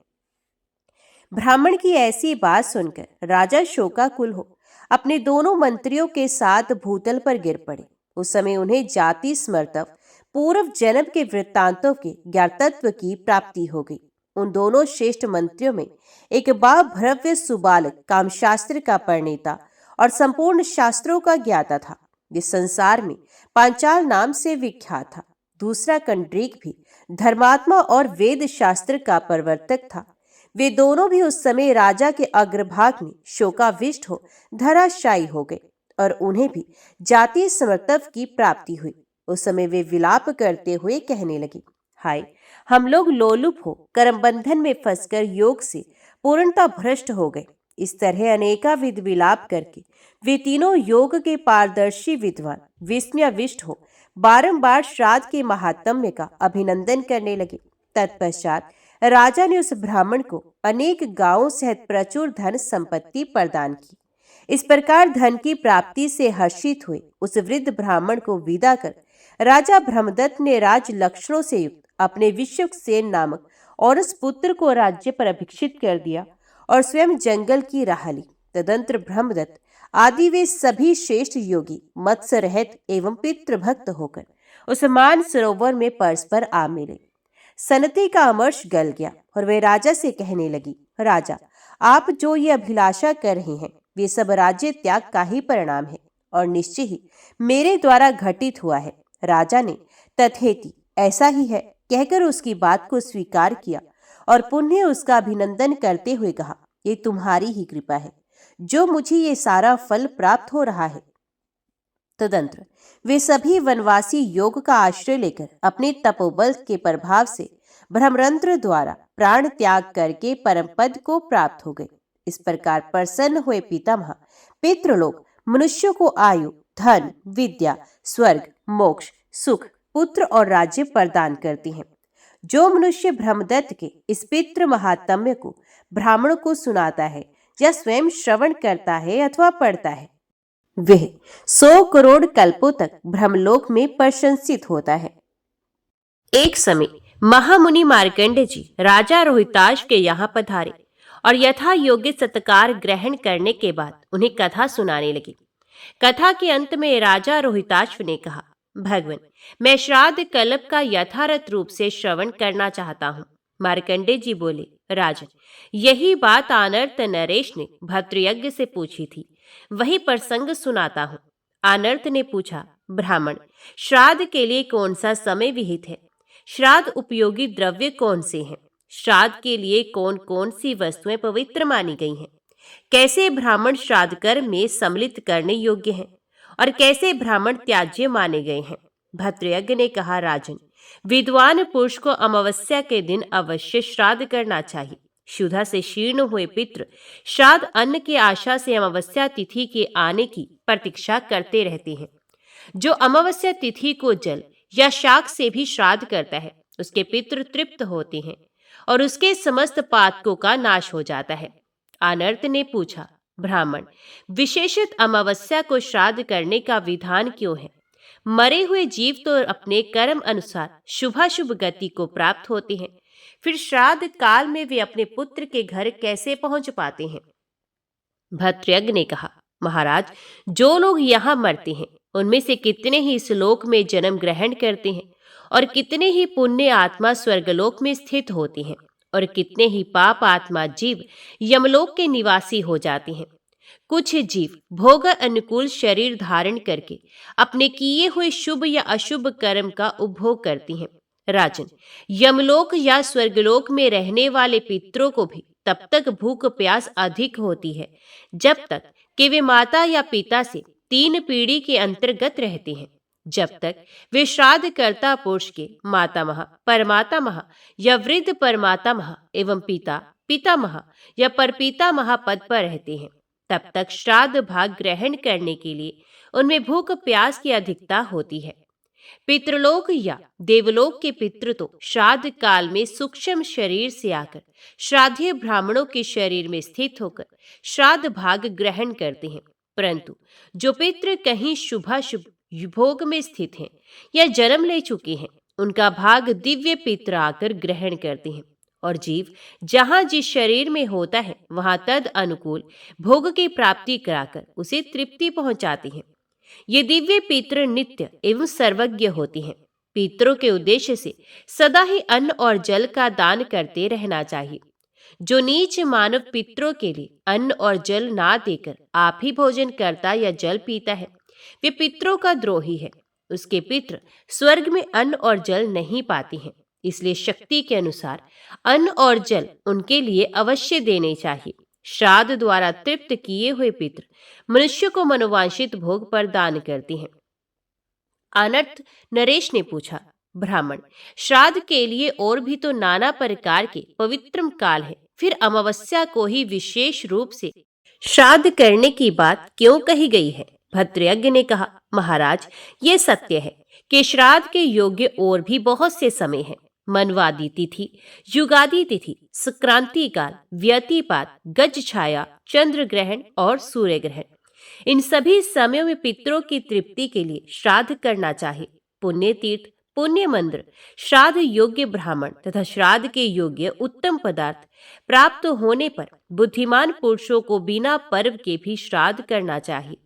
[SPEAKER 1] ब्राह्मण की ऐसी बात सुनकर राजा शोकाकुल हो अपने दोनों मंत्रियों के साथ भूतल पर गिर पड़े। उस समय उन्हें जाति स्मर्तव पूर्व जन्म के वृत्तांतों के ज्ञातत्व की प्राप्ति हो गई। उन दोनों श्रेष्ठ मंत्रियों में एक भव्य सुबालक कामशास्त्र का परिणेता और संपूर्ण शास्त्रों का ज्ञाता था, जिस संसार में पांचाल नाम से विख्यात था। दूसरा कंड्रीक भी धर्मात्मा और वेद शास्त्र का प्रवर्तक था। वे दोनों भी उस समय राजा के अग्रभाग में शोकाविष्ट हो धराशायी हो गए और उन्हें भी जातीय समर्तव की प्राप्ति हुई। उस समय वे विलाप करते हुए कहने लगे, हाय, हम लोग लोलुप हो कर्म बंधन में फंसकर योग से पूर्णता भ्रष्ट हो गए। इस तरह अनेकाविध विलाप करके वे तीनों योग के पारदर्शी विद्वान विस्मयाविष्ट हो बारंबार श्राद्ध के महात्म्य का अभिनंदन करने लगे। तत्पश्चात राजा ने उस ब्राह्मण को अनेक गांवों सहित प्रचुर धन संपत्ति प्रदान की। इस प्रकार धन की प्राप्ति से हर्षित हुए उस वृद्ध ब्राह्मण को विदा कर राजा ब्रह्मदत्त ने राज लक्षणों से युक्त अपने विश्वक्सेन नामक और उस पुत्र को राज्य पर अभिषिक्त कर दिया और स्वयं जंगल की राह ली। तदंतर ब्रह्मदत्त आदि वे सभी श्रेष्ठ योगी मत्स्य रहित एवं पितृभक्त होकर उस मान सरोवर में परस्पर आ मिले। सनती का अमर्ष गल गया और वे राजा से कहने लगी, राजा, आप जो ये अभिलाषा कर रहे हैं, वे सब राज्य त्याग का ही परिणाम है और निश्चय ही मेरे द्वारा घटित हुआ है। राजा ने तथेति ऐसा ही है कहकर उसकी बात को स्वीकार किया और पुनः उसका अभिनंदन करते हुए कहा, ये तुम्हारी ही कृपा है जो मुझे ये सारा फल प्राप्त हो रहा है। तदंतर वे सभी वनवासी योग का आश्रय लेकर अपने तपोबल के प्रभाव से ब्रह्मरंध्र द्वारा प्राण त्याग करके परम पद को प्राप्त हो गए। इस प्रकार प्रसन्न हुए पितामह पितृलोक मनुष्यों को आयु, धन, विद्या, स्वर्ग, मोक्ष, सुख, पुत्र और राज्य प्रदान करती हैं। जो मनुष्य ब्रह्मदत्त के इस पितृ महात्म्य को ब्राह्मणों को सुनाता है या स्वयं श्रवण करता है अथवा पढ़ता है, वह 100 करोड़ कल्पों तक ब्रह्मलोक में प्रशंसित होता है। एक समय महामुनि मार्कंडेय जी राजा रोहिताश के यहाँ पधारे और यथा योग्य सत्कार ग्रहण करने के बाद उन्हें कथा सुनाने लगे। कथा के अंत में राजा रोहिताश्व ने कहा, भगवान, मैं श्राद्ध कल्प का यथार्थ रूप से श्रवण करना चाहता हूँ। मार्कंडेय जी बोले, राजन, यही बात आनर्त नरेश ने भद्रयज्ञ से पूछी थी, वही प्रसंग सुनाता हूँ। आनर्त ने पूछा, ब्राह्मण, श्राद्ध के लिए कौन सा समय विहित है? श्राद्ध उपयोगी द्रव्य कौन से हैं? श्राद्ध के लिए कौन कौन सी वस्तुएं पवित्र मानी गई हैं? कैसे ब्राह्मण श्राद्ध कर्म में सम्मिलित करने योग्य हैं और कैसे ब्राह्मण त्याज्य माने गए हैं? भद्रयज्ञ ने कहा, राजन, विद्वान पुरुष को अमावस्या के दिन अवश्य श्राद्ध करना चाहिए। क्षुधा से शीर्ण हुए पितृ श्राद्ध अन्न की आशा से अमावस्या तिथि के आने की प्रतीक्षा करते रहते हैं। जो अमावस्या तिथि को जल या शाक से भी श्राद्ध करता है, उसके पितृ तृप्त होते हैं और उसके समस्त पातकों का नाश हो जाता है। आनर्त ने पूछा, ब्राह्मण, विशेषत अमावस्या को श्राद्ध करने का विधान क्यों है? मरे हुए जीव तो अपने कर्म अनुसार शुभाशुभ गति को प्राप्त होते हैं, फिर श्राद्ध काल में वे अपने पुत्र के घर कैसे पहुंच पाते हैं? भद्रयज्ञ ने कहा, महाराज, जो लोग यहाँ मरते हैं उनमें से कितने ही इस लोक में जन्म ग्रहण करते हैं और कितने ही पुण्य आत्मा स्वर्गलोक में स्थित होती हैं और कितने ही पाप आत्मा जीव यमलोक के निवासी हो जाते हैं। कुछ जीव भोग अनुकूल शरीर धारण करके अपने किए हुए शुभ या अशुभ कर्म का उपभोग करती हैं। राजन, यमलोक या स्वर्गलोक में रहने वाले पितरों को भी तब तक भूख प्यास अधिक होती है जब तक कि वे माता या पिता से 3 पीढ़ी के अंतर्गत रहते हैं। जब तक वे श्राद्ध कर्ता पुरुष के मातामह, परमातामह या वृद्ध परमातामह एवं पिता, पितामह या परपितामह पद पर रहते हैं, तब तक श्राद्ध भाग ग्रहण करने के लिए उनमें भूख प्यास की अधिकता होती है। पितृलोक या देवलोक के पितृ तो श्राद्ध काल में सूक्ष्म शरीर से आकर श्राद्धीय ब्राह्मणों के शरीर में स्थित होकर श्राद्ध भाग ग्रहण करते हैं, परंतु जो पितृ कहीं शुभाशुभ भोग में स्थित हैं या जन्म ले चुके हैं, उनका भाग दिव्य पितृ आकर ग्रहण करते हैं और जीव जहां जिस शरीर में होता है वहां तद अनुकूल भोग की प्राप्ति कराकर उसे तृप्ति पहुंचाते हैं। ये दिव्य पितृ नित्य एवं सर्वज्ञ होते हैं। पितरों के उद्देश्य से सदा ही अन्न और जल का दान करते रहना चाहिए। जो नीच मानव पितरों के लिए अन्न और जल ना देकर आप ही भोजन करता या जल पीता है, वे पितरों का द्रोही है। उसके पितृ स्वर्ग में अन्न और जल नहीं पाते हैं, इसलिए शक्ति के अनुसार अन्न और जल उनके लिए अवश्य देने चाहिए। श्राद्ध द्वारा तृप्त किए हुए पितृ मनुष्य को मनोवांछित भोग प्रदान करते हैं। अनर्थ नरेश ने पूछा, ब्राह्मण, श्राद्ध के लिए और भी तो नाना प्रकार के पवित्रम काल है, फिर अमावस्या को ही विशेष रूप से श्राद्ध करने की बात क्यों कही गई है? भद्रयज्ञ ने कहा, महाराज, ये सत्य है कि श्राद्ध के योग्य और भी बहुत से समय हैं। मनवादी तिथि, युगादि तिथि, संक्रांति काल, व्यतिपात, गज छाया, चंद्र ग्रहण और सूर्य ग्रहण, इन सभी समयों में पितरों की तृप्ति के लिए श्राद्ध करना चाहिए। पुण्य तीर्थ, पुण्य मंदिर, श्राद्ध योग्य ब्राह्मण तथा श्राद्ध के योग्य उत्तम पदार्थ प्राप्त होने पर बुद्धिमान पुरुषों को बिना पर्व के भी श्राद्ध करना चाहिए।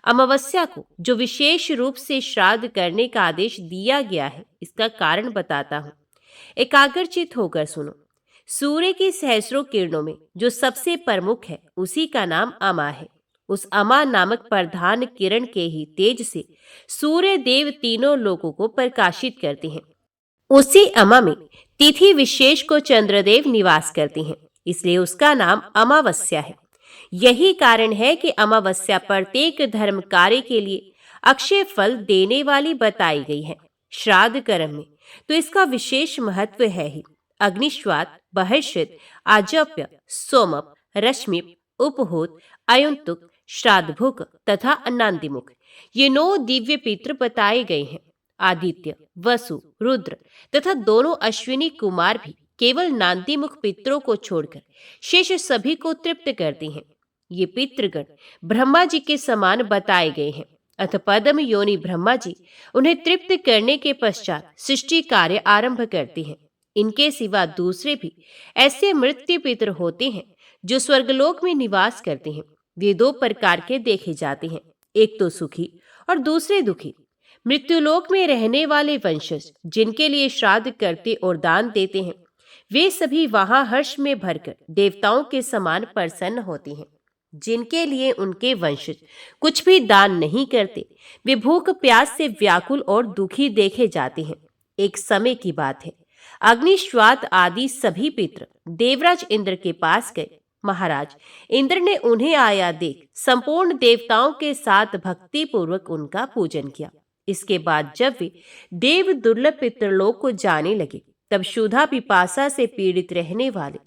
[SPEAKER 1] अमावस्या को जो विशेष रूप से श्राद्ध करने का आदेश दिया गया है, इसका कारण बताता हूँ, एकाग्रचित होकर सुनो। सूर्य की सहस्रों किरणों में जो सबसे प्रमुख है उसी का नाम अमा है। उस अमा नामक प्रधान किरण के ही तेज से सूर्य देव तीनों लोकों को प्रकाशित करते हैं। उसी अमा में तिथि विशेष को चंद्रदेव निवास करते हैं, इसलिए उसका नाम अमावस्या है। यही कारण है कि अमावस्या प्रत्येक धर्म कार्य के लिए अक्षय फल देने वाली बताई गई है। श्राद्ध कर्म में तो इसका विशेष महत्व है ही। अग्निश्वात, बहिष्यत, आजप्य, सोमप, रश्मिप, उपहोत, अयुंतुक, श्राद्धभुक तथा अन्नादिमुख, ये 9 दिव्य पितृ बताए गए हैं। आदित्य, वसु, रुद्र तथा दोनों अश्विनी कुमार भी केवल नांदीमुख पितरों को छोड़कर शेष सभी को तृप्त करते हैं। ये पितृगण ब्रह्मा जी के समान बताए गए हैं। अथ पद्म योनि ब्रह्मा जी उन्हें तृप्त करने के पश्चात सृष्टि कार्य आरंभ करते हैं। इनके सिवा दूसरे भी ऐसे मृत्यु पितर होते हैं जो स्वर्गलोक में निवास करते हैं। वे 2 प्रकार के देखे जाते हैं, एक तो सुखी और दूसरे दुखी। मृत्युलोक में रहने वाले वंशज जिनके लिए श्राद्ध करते और दान देते हैं, वे सभी वहां हर्ष में भरकर देवताओं के समान प्रसन्न होते हैं। जिनके लिए उनके वंशज कुछ भी दान नहीं करते, वे भूख प्यास से व्याकुल और दुखी देखे जाते हैं। एक समय की बात है, अग्निश्वात आदि सभी पितृ देवराज इंद्र के पास गए। महाराज इंद्र ने उन्हें आया देख संपूर्ण देवताओं के साथ भक्ति पूर्वक उनका पूजन किया। इसके बाद जब वे देव दुर्लभ पितृलोक को जाने लगे, तब क्षुधा पिपासा से पीड़ित रहने वाले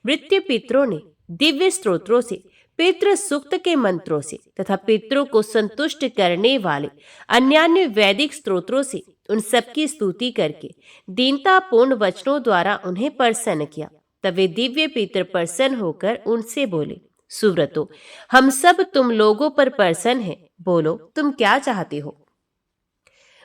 [SPEAKER 1] मृत्यु पितरों ने दिव्य स्तोत्रों से, पितृ सूक्त के मंत्रों से तथा पितरों को संतुष्ट करने वाले अन्यान्य वैदिक स्तोत्रों से उन सबकी स्तुति करके दीनतापूर्ण वचनों द्वारा उन्हें प्रसन्न किया। तब वे दिव्य पितर प्रसन्न होकर उनसे बोले, सुव्रतो, हम सब तुम लोगों पर प्रसन्न हैं, बोलो तुम क्या चाहते हो।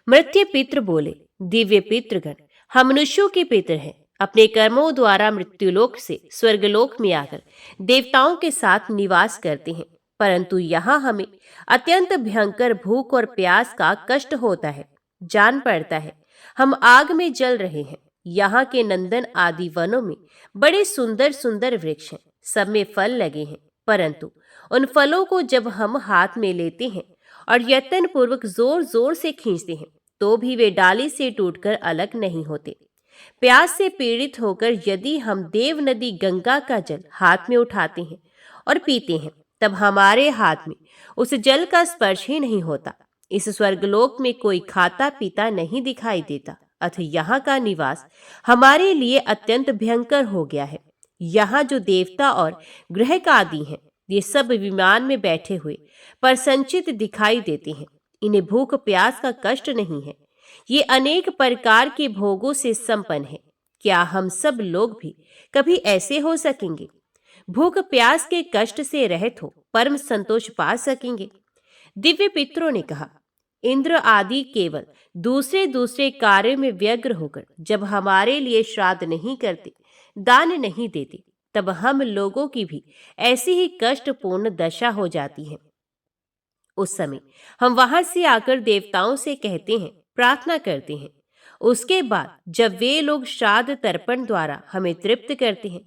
[SPEAKER 1] मृत्यु पितृ बोले, दिव्य पितृगण, हम मनुष्यों के पितर हैं। अपने कर्मों द्वारा मृत्युलोक से स्वर्गलोक में आकर देवताओं के साथ निवास करते हैं, परंतु यहाँ हमें अत्यंत भयंकर भूख और प्यास का कष्ट होता है। जान पड़ता है हम आग में जल रहे हैं। यहाँ के नंदन आदि वनों में बड़े सुंदर सुंदर वृक्ष हैं, सब में फल लगे हैं, परंतु उन फलों को जब हम हाथ में लेते हैं और यत्न पूर्वक जोर जोर से खींचते हैं, तो भी वे डाली से टूटकर अलग नहीं होते। प्यास से पीड़ित होकर यदि हम देव नदी गंगा का जल हाथ में उठाते हैं और पीते हैं, तब हमारे हाथ में उस जल का स्पर्श ही नहीं होता। इस स्वर्गलोक में कोई खाता पीता नहीं दिखाई देता, अतः यहाँ का निवास हमारे लिए अत्यंत भयंकर हो गया है। यहाँ जो देवता और ग्रह आदि हैं, ये सब विमान में बैठे हुए पर संचित दिखाई देते हैं। इन्हें भूख प्यास का कष्ट नहीं है। ये अनेक प्रकार के भोगों से संपन्न है। क्या हम सब लोग भी कभी ऐसे हो सकेंगे? भूख प्यास के कष्ट से रहित हो परम संतोष पा सकेंगे? दिव्य पितरों ने कहा, इंद्र आदि केवल दूसरे दूसरे कार्य में व्यग्र होकर जब हमारे लिए श्राद्ध नहीं करते, दान नहीं देते, तब हम लोगों की भी ऐसी ही कष्टपूर्ण दशा हो जाती है। उस समय हम वहां से आकर देवताओं से कहते हैं, प्रार्थना करते हैं। उसके बाद जब वे लोग श्राद्ध तर्पण द्वारा हमें तृप्त करते हैं,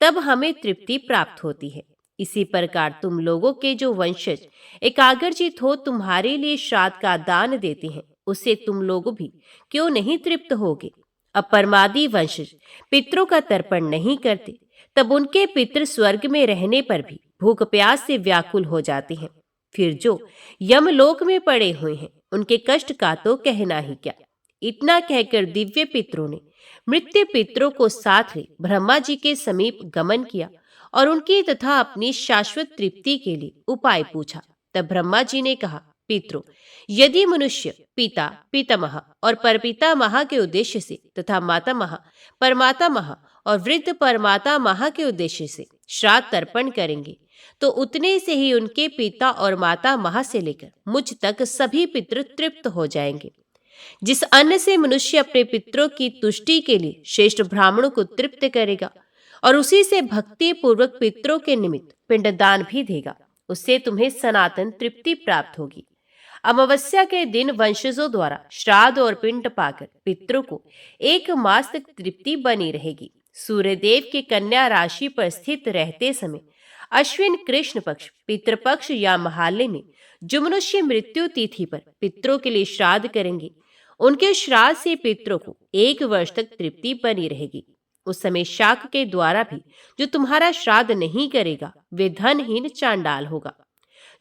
[SPEAKER 1] तब हमें तृप्ति प्राप्त होती है। इसी प्रकार तुम लोगों के जो वंशज एकाग्रचित हो तुम्हारे लिए श्राद्ध का दान देते हैं, उससे तुम लोग भी क्यों नहीं तृप्त होगे? अपरमादी वंशज पितरों का तर्पण नहीं करते, तब उनके पितृ स्वर्ग में रहने पर भी भूख प्यास से व्याकुल हो जाते हैं। फिर जो यमलोक में पड़े हुए हैं, उनके कष्ट का तो कहना ही क्या। इतना कहकर दिव्य पितरों ने मृत्यु पितरों को साथ ले ब्रह्मा जी के समीप गमन किया और उनकी तथा अपनी शाश्वत तृप्ति के लिए उपाय पूछा। तब ब्रह्मा जी ने कहा, पितरों, यदि मनुष्य पिता पितामह और परपितामह के उद्देश्य से तथा मातामह परमातामह और वृद्ध परमातामह के उद्देश्य से श्राद्ध तर्पण करेंगे, तो उतने से ही उनके पिता और मातामह से लेकर मुझ तक सभी पितृ तृप्त हो जाएंगे। जिस अन्न से मनुष्य अपने पितरों की तुष्टि के लिए श्रेष्ठ ब्राह्मणों को तृप्त करेगा और उसी से भक्ति पूर्वक पितरों के निमित्त पिंडदान भी देगा, उससे तुम्हें सनातन तृप्ति प्राप्त होगी। अमावस्या के दिन वंशजों द्वारा श्राद्ध और पिंड पाकर पितरों को 1 मास तक तृप्ति बनी रहेगी। सूर्यदेव के कन्या राशि पर स्थित रहते समय अश्विन कृष्ण पक्ष पितृपक्ष या महालय में जो मनुष्य मृत्यु तिथि पर पितरों के लिए श्राद्ध करेंगे, उनके श्राद्ध से पितरों को 1 वर्ष तक तृप्ति बनी रहेगी। उस समय शाक के द्वारा भी जो तुम्हारा श्राद्ध नहीं करेगा, वे धनहीन चांडाल होगा।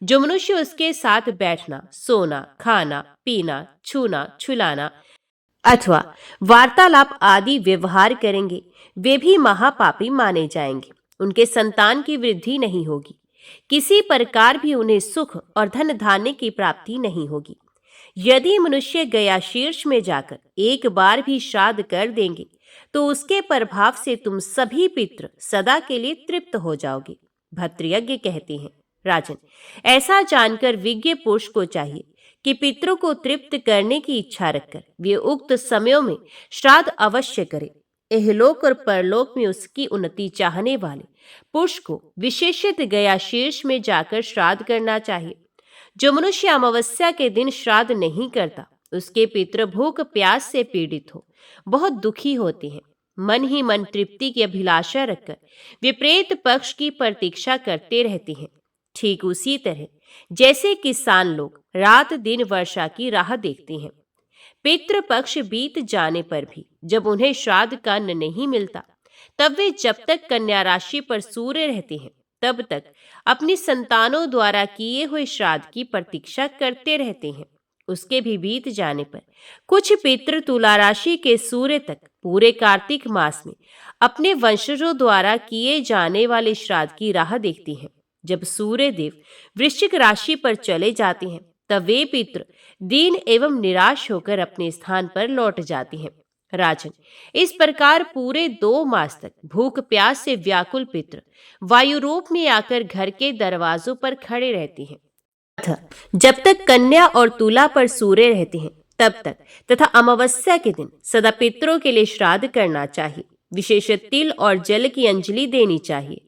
[SPEAKER 1] जो मनुष्य उसके साथ बैठना, सोना, खाना, पीना, छूना, छुलाना अथवा वार्तालाप आदि व्यवहार करेंगे, वे भी महापापी माने जाएंगे। उनके संतान की वृद्धि नहीं होगी। किसी प्रकार भी उन्हें सुख और धन धान्य की प्राप्ति नहीं होगी। यदि मनुष्य गया शीर्ष में जाकर एक बार भी श्राद्ध कर देंगे तो उसके प्रभाव से तुम सभी पितृ सदा के लिए तृप्त हो जाओगे। भद्रयज्ञ कहते हैं, राजन, ऐसा जानकर विज्ञ पुरुष को चाहिए कि पितरों को तृप्त करने की इच्छा रखकर वे उक्त समयों में श्राद्ध अवश्य करें। इहलोक और परलोक में उसकी उन्नति चाहने वाले पुरुष को विशेषित गया शीर्ष में जाकर श्राद्ध करना चाहिए। जो मनुष्य अमावस्या के दिन श्राद्ध नहीं करता उसके पितृ भूख प्यास से पीड़ित हो बहुत दुखी होते हैं। मन ही मन तृप्ति की अभिलाषा रखकर विपरीत पक्ष की प्रतीक्षा करते रहते हैं। ठीक उसी तरह जैसे किसान लोग रात दिन वर्षा की राह देखते हैं। पितृ पक्ष बीत जाने पर भी जब उन्हें श्राद्ध का अन्न नहीं मिलता तब वे जब तक कन्या राशि पर सूर्य रहते हैं तब तक अपनी संतानों द्वारा किए हुए श्राद्ध की प्रतीक्षा करते रहते हैं। उसके भी बीत जाने पर कुछ पितृ तुला राशि के सूर्य तक पूरे कार्तिक मास में अपने वंशजों द्वारा किए जाने वाले श्राद्ध की राह देखते हैं। जब सूर्य देव वृश्चिक राशि पर चले जाते हैं तब वे पितृ दीन एवं निराश होकर अपने स्थान पर लौट जाते हैं। राजन, इस प्रकार पूरे 2 मास तक भूख प्यास से व्याकुल पितृ वायु रूप में आकर घर के दरवाजों पर खड़े रहते हैं। जब तक कन्या और तुला पर सूर्य रहते हैं तब तक तथा अमावस्या के दिन सदा पितरों के लिए श्राद्ध करना चाहिए। विशेष तिल और जल की अंजलि देनी चाहिए।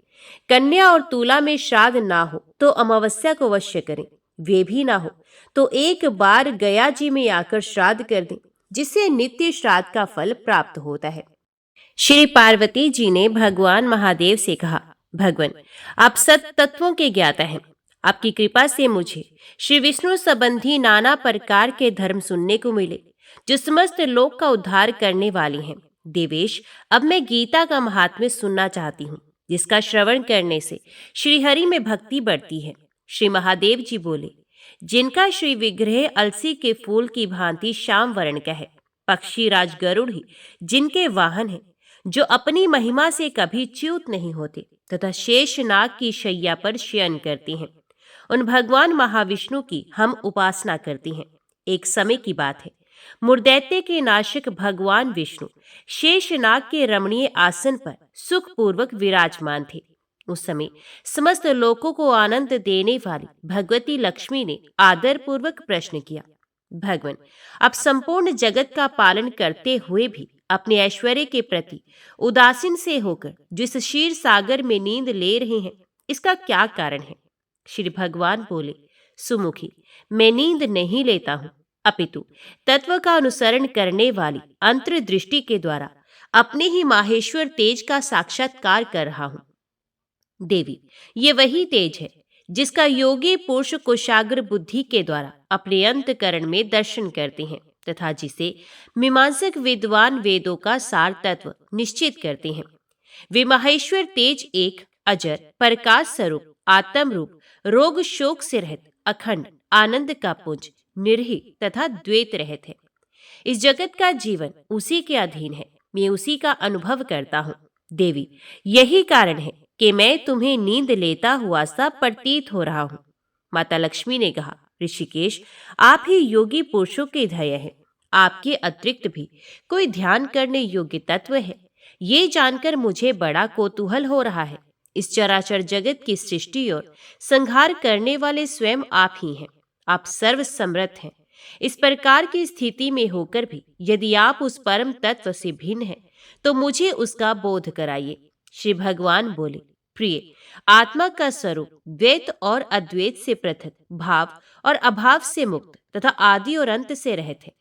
[SPEAKER 1] कन्या और तुला में श्राद्ध ना हो तो अमावस्या को अवश्य करें। वे भी ना हो तो एक बार गया जी में आकर श्राद्ध कर दें, जिससे नित्य श्राद्ध का फल प्राप्त होता है। श्री पार्वती जी ने भगवान महादेव से कहा, भगवान, आप सत तत्वों के ज्ञाता हैं। आपकी कृपा से मुझे श्री विष्णु संबंधी नाना प्रकार के धर्म सुनने को मिले जो समस्त लोक का उद्धार करने वाले हैं। देवेश, अब मैं गीता का महात्म्य सुनना चाहती हूँ, जिसका श्रवण करने से श्रीहरि में भक्ति बढ़ती है। श्री महादेव जी बोले, जिनका श्री विग्रह अलसी के फूल की भांति श्याम वर्ण का है, पक्षी राज गरुड़ ही जिनके वाहन हैं, जो अपनी महिमा से कभी च्युत नहीं होते तथा शेष नाग की शैया पर शयन करते हैं, उन भगवान महाविष्णु की हम उपासना करते हैं। एक समय की बात है, मुर्दैत्य के नाशक भगवान विष्णु शेषनाग के रमणीय आसन पर सुखपूर्वक विराजमान थे। उस समय समस्त लोकों को आनंद देने वाली भगवती लक्ष्मी ने आदर पूर्वक प्रश्न किया, भगवान, आप संपूर्ण जगत का पालन करते हुए भी अपने ऐश्वर्य के प्रति उदासीन से होकर जिस क्षीर सागर में नींद ले रहे हैं, इसका क्या कारण है? श्री भगवान बोले, सुमुखी, मैं नींद नहीं लेता हूँ, अपितु तत्व का अनुसरण करने वाली अंतर्दृष्टि के द्वारा अपने ही माहेश्वर तेज का साक्षात्कार कर रहा हूँ। देवी, ये वही तेज है जिसका योगी पुरुष कुशाग्र बुद्धि के द्वारा अपने अंतकरण में दर्शन करते हैं तथा जिसे मीमांसक विद्वान वेदों का सार तत्व निश्चित करते हैं। वे माहेश्वर तेज एक अजर प्रकाश स्वरूप आत्म रूप रोग शोक से रहित अखंड आनंद का पुंज निर्हि तथा द्वैत रहित है। इस जगत का जीवन उसी के अधीन है, मैं उसी का अनुभव करता हूँ। देवी, यही कारण है कि मैं तुम्हें नींद लेता हुआ सा प्रतीत हो रहा हूँ। माता लक्ष्मी ने कहा, ऋषिकेश, आप ही योगी पुरुषों के ध्येय हैं। आपके अतिरिक्त भी कोई ध्यान करने योग्य तत्व है, ये जानकर मुझे बड़ा कौतूहल हो रहा है। इस चराचर जगत की सृष्टि और संहार करने वाले स्वयं आप ही हैं। आप सर्व समर्थ हैं। इस प्रकार की स्थिति में होकर भी यदि आप उस परम तत्व से भिन्न हैं तो मुझे उसका बोध कराइए। श्री भगवान बोले, प्रिय, आत्मा का स्वरूप द्वैत और अद्वैत से पृथक, भाव और अभाव से मुक्त तथा आदि और अंत से रहित है।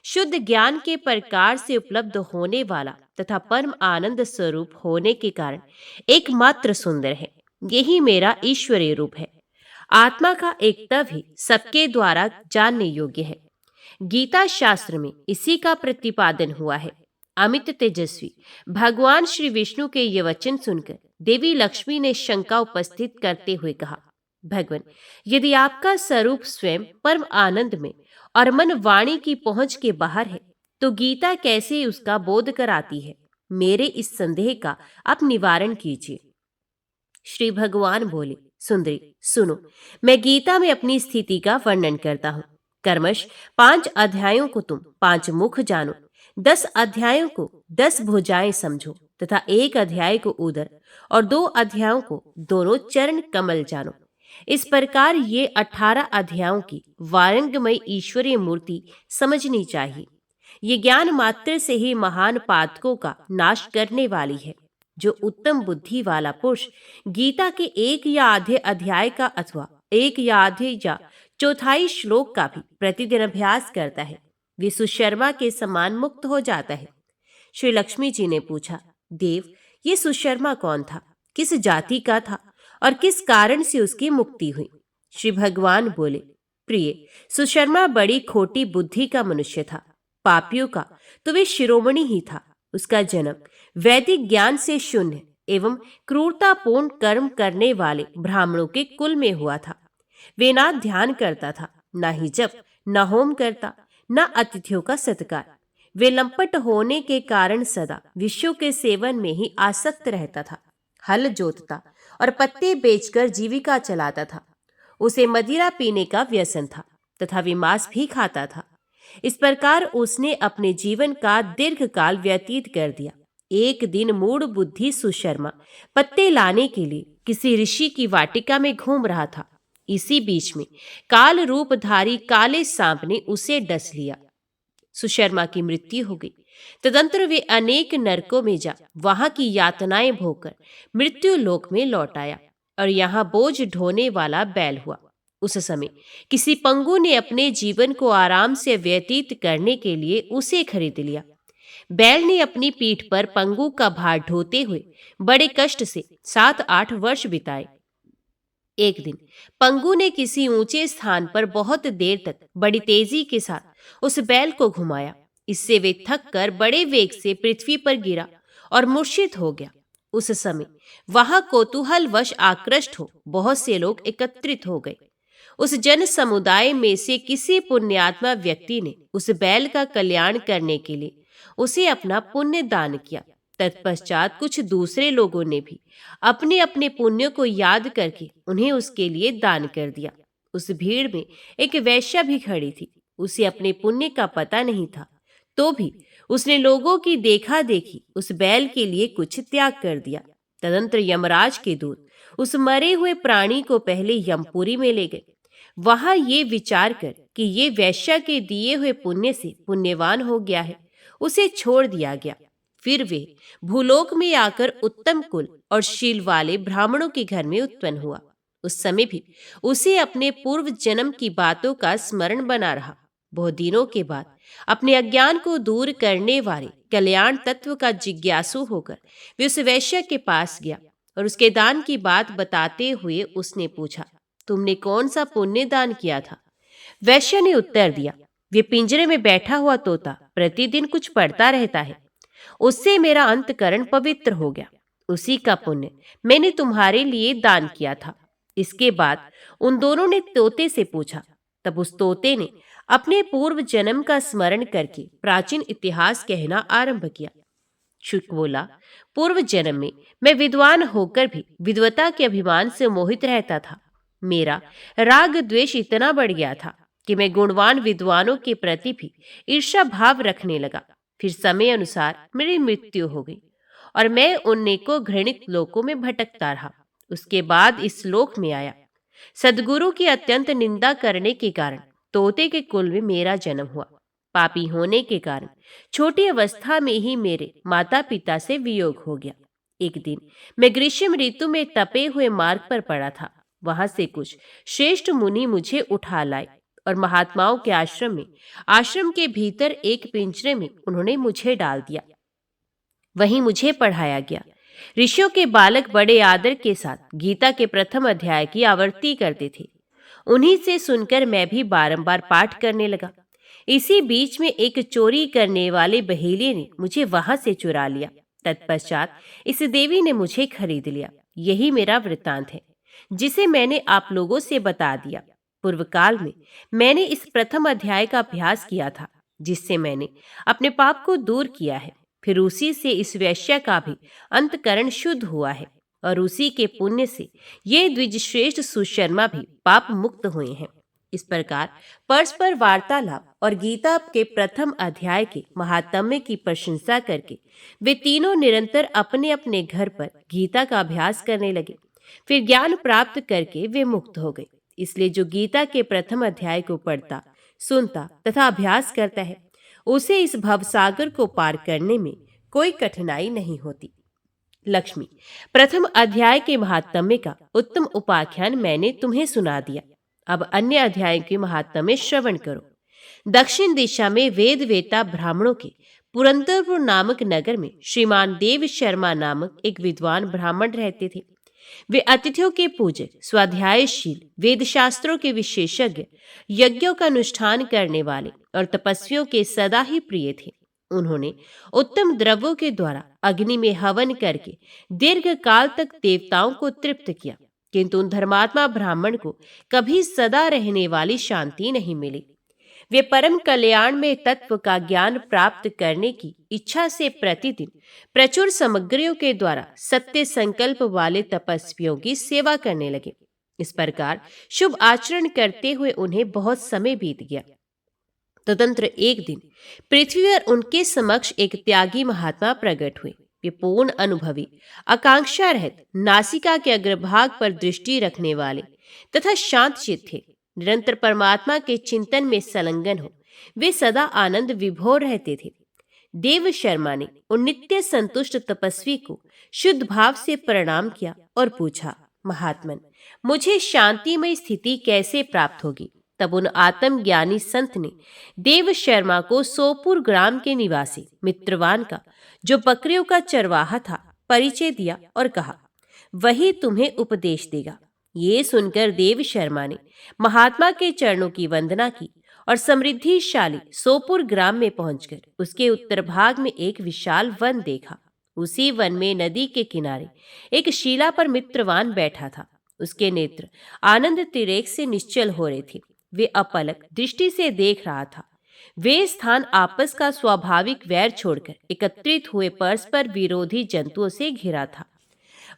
[SPEAKER 1] शुद्ध ज्ञान के प्रकार से उपलब्ध होने वाला तथा परम आनंद स्वरूप होने के कारण एकमात्र सुंदर है। यही मेरा ईश्वरीय रूप है। आत्मा का एकत्व ही सबके द्वारा जानने योग्य है। गीता शास्त्र में इसी का प्रतिपादन हुआ है। अमित तेजस्वी भगवान श्री विष्णु के ये वचन सुनकर देवी लक्ष्मी ने शंका उपस्थित करते हुए कहा, भगवान, यदि आपका स्वरूप स्वयं परम आनंद में और मन वाणी की पहुंच के बाहर है तो गीता कैसे उसका बोध कराती है? मेरे इस संदेह का आप निवारण कीजिए। श्री भगवान बोले, सुंदरी सुनो, मैं गीता में अपनी स्थिति का वर्णन करता हूँ। कर्मश 5 अध्यायों को तुम 5 मुख जानो, 10 अध्यायों को 10 भुजाएं समझो तथा 1 अध्याय को उदर और 2 अध्यायों को दोनों चरण कमल जानो। इस प्रकार ये 18 अध्यायों की वारंगमय ईश्वरीय मूर्ति समझनी चाहिए। ये ज्ञान मात्र से ही महान पातकों का नाश करने वाली है। जो उत्तम बुद्धि वाला पुरुष गीता के 1 या आधे अध्याय का अथवा 1 या आधे या चौथाई श्लोक का भी प्रतिदिन अभ्यास करता है, वे सुशर्मा के समान मुक्त हो जाता है। श्री लक्ष्मी जी ने पूछा, देव, ये सुशर्मा कौन था, किस जाति का था और किस कारण से उसकी मुक्ति हुई? श्री भगवान बोले, प्रिय, सुशर्मा बड़ी खोटी बुद्धि का मनुष्य था, पापियों का तो वे शिरोमणि ही था। उसका जन्म वैदिक ज्ञान से शून्य एवं क्रूरतापूर्ण कर्म करने वाले ब्राह्मणों के कुल में हुआ था। वे ना ध्यान करता था, ना ही जप, न होम करता, न अतिथियों का सत्कार। वे लंपट होने के कारण सदा विषयों के सेवन में ही आसक्त रहता था। हल जोतता और पत्ते बेचकर जीविका चलाता था। उसे मदिरा पीने का व्यसन था तथा वे मांस भी खाता था। इस प्रकार उसने अपने जीवन का दीर्घ काल व्यतीत कर दिया। एक दिन मूढ़ बुद्धि सुशर्मा पत्ते लाने के लिए किसी ऋषि की वाटिका में घूम रहा था। इसी बीच में काल रूपधारी काले सांप ने उसे डस लिया। सुशर्मा की मृत्यु हो गई। तदंतर वे अनेक नरकों में जा वहां की यातनाएं भोगकर मृत्यु लोक में लौट आया और यहाँ बोझ ढोने वाला बैल हुआ। उस समय किसी पंगु ने अपने जीवन को आराम से व्यतीत करने के लिए उसे खरीद लिया। बैल ने अपनी पीठ पर पंगु का भार ढोते हुए बड़े कष्ट से 7-8 वर्ष बिताए। एक दिन पंगु ने किसी ऊंचे स्थान पर बहुत देर तक बड़ी तेजी के साथ उस बैल को घुमाया। इससे वे थक कर बड़े वेग से पृथ्वी पर गिरा और मूर्छित हो गया। उस समय वहां कौतूहलवश आकृष्ट हो बहुत से लोग एकत्रित हो गए। उस जन समुदाय में से किसी पुण्यात्मा व्यक्ति ने उस बैल का कल्याण करने के लिए उसे अपना पुण्य दान किया। तत्पश्चात कुछ दूसरे लोगों ने भी अपने अपने पुण्य को याद करके उन्हें उसके लिए दान कर दिया। उस भीड़ में एक वैश्या भी खड़ी थी। उसे अपने पुण्य का पता नहीं था, तो भी उसने लोगों की देखा देखी उस बैल के लिए कुछ त्याग कर दिया। तदंतर यमराज के दूत उस मरे हुए प्राणी को पहले यमपुरी में ले गए। वहां ये विचार कर कि ये वैश्या के दिए हुए पुण्य से पुण्यवान हो गया है, उसे छोड़ दिया गया। फिर वे भूलोक में आकर उत्तम कुल और शील वाले ब्राह्मणों के घर में उत्पन्न हुआ। उस समय भी उसे अपने पूर्व जन्म की बातों का स्मरण बना रहा। बहुत दिनों के बाद अपने अज्ञान को दूर करने वाले कल्याण तत्व का जिज्ञासु होकर वे उस वैश्य के पास गया और उसके दान की बात बताते हुए उसने पूछा, तुमने कौन सा पुण्य दान किया था? वैश्य ने उत्तर दिया, वे पिंजरे में बैठा हुआ तोता प्रतिदिन कुछ पढ़ता रहता है, उससे मेरा अंतकरण पवित्र हो गया। उसी का पुण्य मैंने तुम्हारे लिए दान किया था। इसके बाद उन दोनों ने तोते से पूछा। तब उस तोते ने अपने पूर्व जन्म का स्मरण करके प्राचीन इतिहास कहना आरंभ किया। शुक बोला, पूर्व जन्म में मैं विद्वान होकर भी विद्वता के अभिमान से मोहित रहता था। मेरा राग द्वेष इतना बढ़ गया था कि मैं गुणवान विद्वानों के प्रति भी ईर्ष्या भाव रखने लगा। फिर समय अनुसार मेरी मृत्यु हो गई और मैं उन को घृणित लोकों में भटकता रहा। उसके बाद इस लोक में आया। सदगुरु की अत्यंत निंदा करने के कारण तोते के कुल में मेरा जन्म हुआ। पापी होने के कारण छोटी अवस्था में ही मेरे माता पिता से वियोग हो गया। एक दिन मैं ग्रीष्म ऋतु में तपे हुए मार्ग पर पड़ा था। वहां से कुछ श्रेष्ठ मुनि मुझे उठा लाए और महात्माओं के आश्रम के भीतर एक पिंजरे में उन्होंने मुझे डाल दिया। वहीं मुझे पढ़ाया गया। ऋषियों के बालक बड़े आदर के साथ गीता के प्रथम अध्याय की आवृत्ति करते थे। उन्हीं से सुनकर मैं भी बारंबार पाठ करने लगा। इसी बीच में एक चोरी करने वाले बहेलिये ने मुझे वहां से चुरा लिया। तत्पश्चात इस देवी ने मुझे खरीद लिया। यही मेरा वृत्तांत है, जिसे मैंने आप लोगों से बता दिया। पूर्व काल में मैंने इस प्रथम अध्याय का अभ्यास किया था, जिससे मैंने अपने पाप को दूर किया है। फिर उसी से इस वैश्य का भी अंतकरण शुद्ध हुआ है। और उसी के पुण्य से ये द्विजश्रेष्ठ सुशर्मा भी पाप मुक्त हुए हैं। इस प्रकार परस्पर वार्तालाप और गीता के प्रथम अध्याय के महात्म्य की प्रशंसा करके वे तीनों निरंतर अपने अपने घर पर गीता का अभ्यास करने लगे। फिर ज्ञान प्राप्त करके वे मुक्त हो गए। इसलिए जो गीता के प्रथम अध्याय को पढ़ता, सुनता तथा अभ्यास करता है, उसे इस भवसागर को पार करने में कोई कठिनाई नहीं होती। लक्ष्मी, प्रथम अध्याय के महात्म्य का उत्तम उपाख्यान मैंने तुम्हें सुना दिया। अब अन्य अध्याय के महात्म्य श्रवण करो। दक्षिण दिशा में वेद वेता ब्राह्मणों के पुरंदरपुर नामक नगर में श्रीमान देव शर्मा नामक एक विद्वान ब्राह्मण रहते थे। वे अतिथियों के पूजक, स्वाध्यायशील, वेद शास्त्रों के विशेषज्ञ, यज्ञों का अनुष्ठान करने वाले और तपस्वियों के सदा ही प्रिय थे। उन्होंने उत्तम द्रव्यों के द्वारा अग्नि में हवन करके दीर्घ काल तक देवताओं को तृप्त किया, किंतु उन धर्मात्मा ब्राह्मण को कभी सदा रहने वाली शांति नहीं मिली। वे परम कल्याण में तत्व का ज्ञान प्राप्त करने की इच्छा से प्रतिदिन प्रचुर सामग्रियों के द्वारा सत्य संकल्प वाले तपस्वियों की सेवा करने लगे। इस प्रकार शुभ आचरण करते हुए उन्हें बहुत समय बीत गया। तदंतर एक दिन पृथ्वी पर उनके समक्ष एक त्यागी महात्मा प्रकट हुए। वे पूर्ण अनुभवी, आकांक्षा रहित, नासिका के अग्रभाग पर दृष्टि रखने वाले तथा शांत चित्त थे। निरंतर परमात्मा के चिंतन में संलग्न हो वे सदा आनंद विभोर रहते थे। देव शर्मा ने उन नित्य संतुष्ट तपस्वी को शुद्ध भाव से प्रणाम किया और पूछा, महात्मन, मुझे शांतिमय स्थिति कैसे प्राप्त होगी? तब उन आत्मज्ञानी संत ने देव शर्मा को सोपुर ग्राम के निवासी मित्रवान का, जो बकरियों का चरवाहा था, परिचय दिया और कहा, वही तुम्हें उपदेश देगा। ये सुनकर देव शर्मा ने महात्मा के चरणों की वंदना की और समृद्धिशाली सोपुर ग्राम में पहुंचकर उसके उत्तर भाग में एक विशाल वन देखा। उसी वन में नदी के किनारे एक शिला पर मित्रवान बैठा था। उसके नेत्र आनंद तिरेक से निश्चल हो रहे थे। वे अपलक दृष्टि से देख रहा था। वे स्थान आपस का स्वाभाविक वैर छोड़कर एकत्रित हुए परस्पर विरोधी जंतुओं से घिरा था।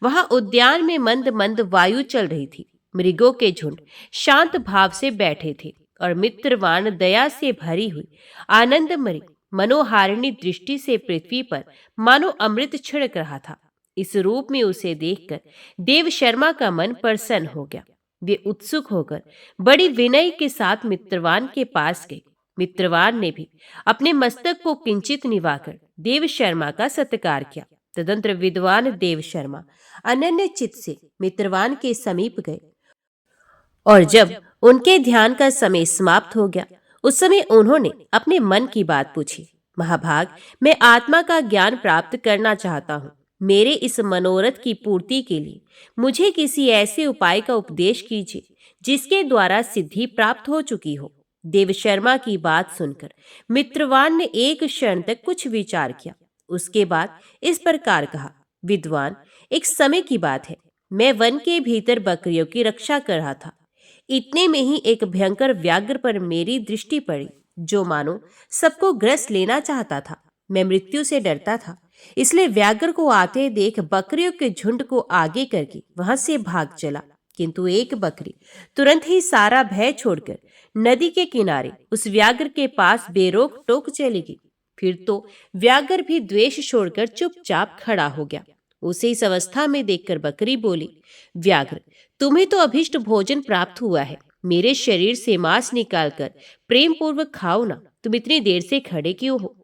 [SPEAKER 1] वहां उद्यान में मंद मंद वायु चल रही थी। मृगों के झुंड शांत भाव से बैठे थे और मित्रवान दया से भरी हुई आनंदमयी मनोहारिणी दृष्टि से पृथ्वी पर मानो अमृत छिड़क रहा था। इस रूप में उसे देखकर देव शर्मा का मन प्रसन्न हो गया। वे उत्सुक होकर बड़ी विनय के साथ मित्रवान के पास गए। मित्रवान ने भी अपने मस्तक को किंचित निवाकर देव शर्मा का सत्कार किया। तदंतर विद्वान देव शर्मा अनन्य चित्त से मित्रवान के समीप गए और जब उनके ध्यान का समय समाप्त हो गया, उस समय उन्होंने अपने मन की बात पूछी। महाभाग, मैं आत्मा का ज्ञान प्राप्त करना चाहता हूँ। मेरे इस मनोरथ की पूर्ति के लिए मुझे किसी ऐसे उपाय का उपदेश कीजिए जिसके द्वारा सिद्धि प्राप्त हो चुकी हो। देव शर्मा की बात सुनकर मित्रवान ने एक क्षण तक कुछ विचार किया। उसके बाद इस प्रकार कहा, विद्वान, एक समय की बात है, मैं वन के भीतर बकरियों की रक्षा कर रहा था। इतने में ही एक भयंकर व्याघ्र पर मेरी दृष्टि पड़ी, जो मानो सबको ग्रस लेना चाहता था। मैं मृत्यु से डरता था, इसलिए व्याघ्र को आते देख बकरियों के झुंड को आगे करके वहां से भाग चला। किंतु एक बकरी तुरंत ही सारा भय छोड़कर नदी के किनारे उस व्याघ्र के पास बेरोक टोक चली गई। फिर तो व्याघ्र भी द्वेष छोड़कर चुपचाप खड़ा हो गया। उसे इस अवस्था में देखकर बकरी बोली, व्याघ्र, तुम्हें तो अभिष्ट भोजन प्राप्त हुआ है। मेरे शरीर से मांस निकालकर प्रेम पूर्वक खाओ ना। तुम इतनी देर से खड़े क्यों हो?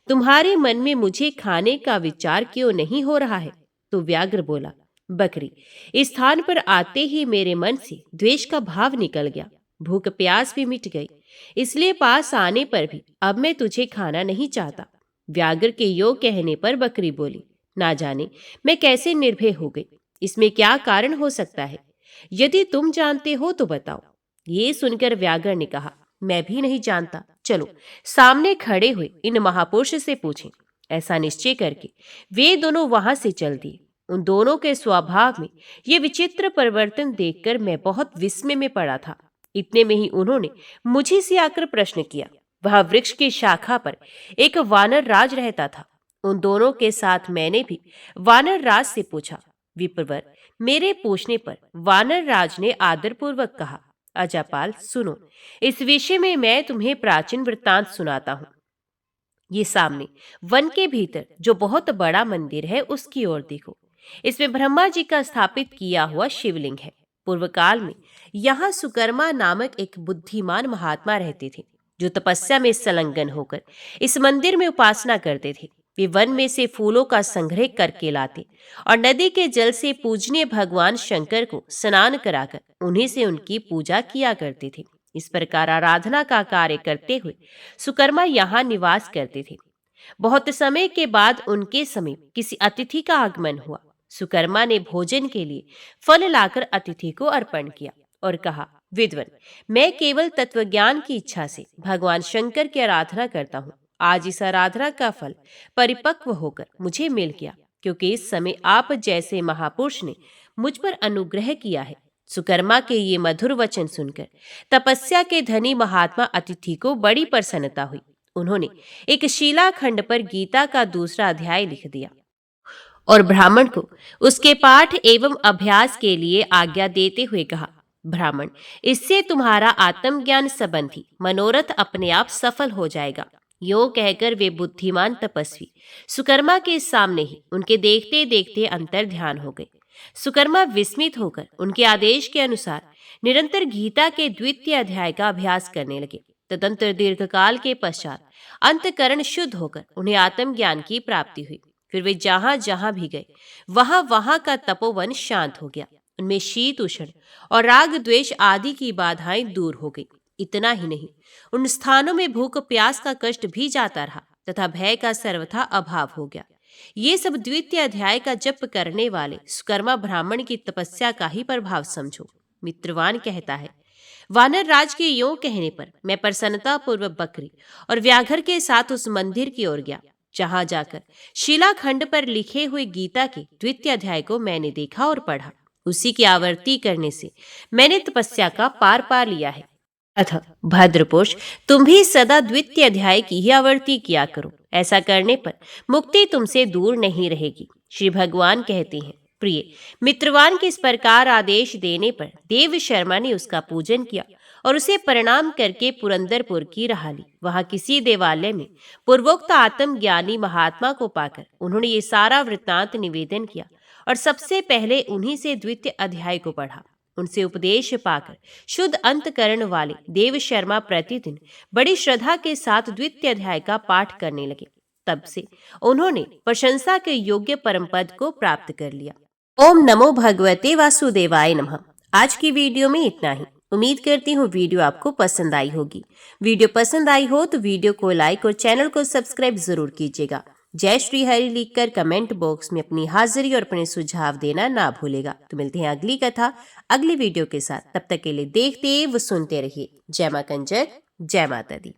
[SPEAKER 1] तुम्हारे मन में मुझे खाने का विचार क्यों नहीं हो रहा है? तो व्याघ्र बोला, बकरी, इस स्थान पर आते ही मेरे मन से द्वेष का भाव निकल गया। भूख प्यास भी मिट गई, इसलिए पास आने पर भी अब मैं तुझे खाना नहीं चाहता। व्याघ्र के योग कहने पर बकरी बोली, ना जाने मैं कैसे निर्भय हो गई। इसमें क्या कारण हो सकता है? यदि तुम जानते हो तो बताओ। ये सुनकर व्याघ्र ने कहा, मैं भी नहीं जानता। चलो सामने खड़े हुए इन महापुरुष से पूछें। ऐसा निश्चय करके वे दोनों वहां से चल दिए। उन दोनों के स्वभाव में ये विचित्र परिवर्तन देखकर मैं बहुत विस्मय में पड़ा था। इतने में ही उन्होंने मुझे से आकर प्रश्न किया। वह वृक्ष की शाखा पर एक वानर राज रहता था। उन दोनों के साथ मैंने भी वानर राज से पूछा, विप्रवर, मेरे पूछने पर वानर राज ने आदरपूर्वक कहा, अजापाल सुनो, इस विषय में मैं तुम्हें प्राचीन वृत्तांत सुनाता हूँ। ये सामने वन के भीतर जो बहुत बड़ा मंदिर है उसकी ओर देखो। इसमें ब्रह्मा जी का स्थापित किया हुआ शिवलिंग है। पूर्व काल में यहाँ सुकर्मा नामक एक बुद्धिमान महात्मा रहते थे, जो तपस्या में संलग्न होकर इस मंदिर में उपासना करते थे। वे वन में से फूलों का संग्रह करके लाते और नदी के जल से पूजनीय भगवान शंकर को स्नान कराकर उन्हीं से उनकी पूजा किया करते थे। इस प्रकार आराधना का कार्य करते हुए सुकर्मा यहाँ निवास करते थे। बहुत समय के बाद उनके समीप किसी अतिथि का आगमन हुआ। सुकर्मा ने भोजन के लिए फल लाकर अतिथि को अर्पण किया और कहा, विद्वन, मैं केवल तत्वज्ञान की इच्छा से भगवान शंकर की आराधना करता हूँ। आज इस आराधना का फल परिपक्व होकर मुझे मिल गया, क्योंकि इस समय आप जैसे महापुरुष ने मुझ पर अनुग्रह किया है। सुकर्मा के ये मधुर वचन सुनकर तपस्या के धनी महात्मा अतिथि को बड़ी प्रसन्नता हुई। उन्होंने एक शिलाखंड पर गीता का दूसरा अध्याय लिख दिया और ब्राह्मण को उसके पाठ एवं अभ्यास के लिए आज्ञा देते हुए कहा, ब्राह्मण, इससे तुम्हारा आत्मज्ञान संबंधी मनोरथ अपने आप सफल हो जाएगा। यो कहकर वे बुद्धिमान तपस्वी सुकर्मा के सामने ही उनके देखते देखते अंतर ध्यान हो गए। सुकर्मा विस्मित होकर उनके आदेश के अनुसार निरंतर गीता के द्वितीय अध्याय का अभ्यास करने लगे। तदंतर दीर्घकाल के पश्चात अंतकरण शुद्ध होकर उन्हें आत्मज्ञान की प्राप्ति हुई। फिर वे जहां जहां भी गए वहां वहां का तपोवन शांत हो गया। उनमें शीत उष्ण और राग द्वेष आदि की बाधाएं दूर हो गई। इतना ही नहीं, उन स्थानों में भूख प्यास का कष्ट भी जाता रहा तथा भय का सर्वथा अभाव हो गया। ये सब द्वितीय अध्याय का जप करने वाले सुकर्मा ब्राह्मण की तपस्या का ही प्रभाव समझो। मित्रवान कहता है, वानर राज के यों कहने पर मैं प्रसन्नता पूर्वक बकरी और व्याघ्र के साथ उस मंदिर की ओर गया, जहां जाकर शिलाखंड पर लिखे हुए गीता के द्वितीय अध्याय को मैंने देखा और पढ़ा। उसी की आवृत्ति करने से मैंने तपस्या का पार पा लिया है। अतः भद्रपोष, तुम भी सदा द्वितीय अध्याय की ही आवृत्ति किया करो। ऐसा करने पर मुक्ति तुमसे दूर नहीं रहेगी। श्री भगवान कहते हैं, प्रिय मित्रवान के इस प्रकार आदेश देने पर देव शर्मा ने उसका पूजन किया और उसे प्रणाम करके पुरंदरपुर की राह ली। वहां किसी देवालय में पूर्वोक्त आत्मज्ञानी महात्मा को पाकर उन्होंने ये सारा वृत्तांत निवेदन किया और सबसे पहले उन्हीं से द्वितीय अध्याय को पढ़ा। उनसे उपदेश पाकर शुद्ध अंतकरण वाले देव शर्मा प्रतिदिन बड़ी श्रद्धा के साथ द्वितीय अध्याय का पाठ करने लगे। तब से उन्होंने प्रशंसा के योग्य परम पद को प्राप्त कर लिया। ओम नमो भगवते वासुदेवाय नमः। आज की वीडियो में इतना ही। उम्मीद करती हूँ वीडियो आपको पसंद आई होगी। वीडियो पसंद आई हो तो वीडियो को लाइक और चैनल को सब्सक्राइब जरूर कीजिएगा। जय श्री हरि लिखकर कमेंट बॉक्स में अपनी हाजिरी और अपने सुझाव देना ना भूलेगा। तो मिलते हैं अगली कथा अगली वीडियो के साथ। तब तक के लिए देखते व सुनते रहिए। जय मां कंजक, जय माता दी।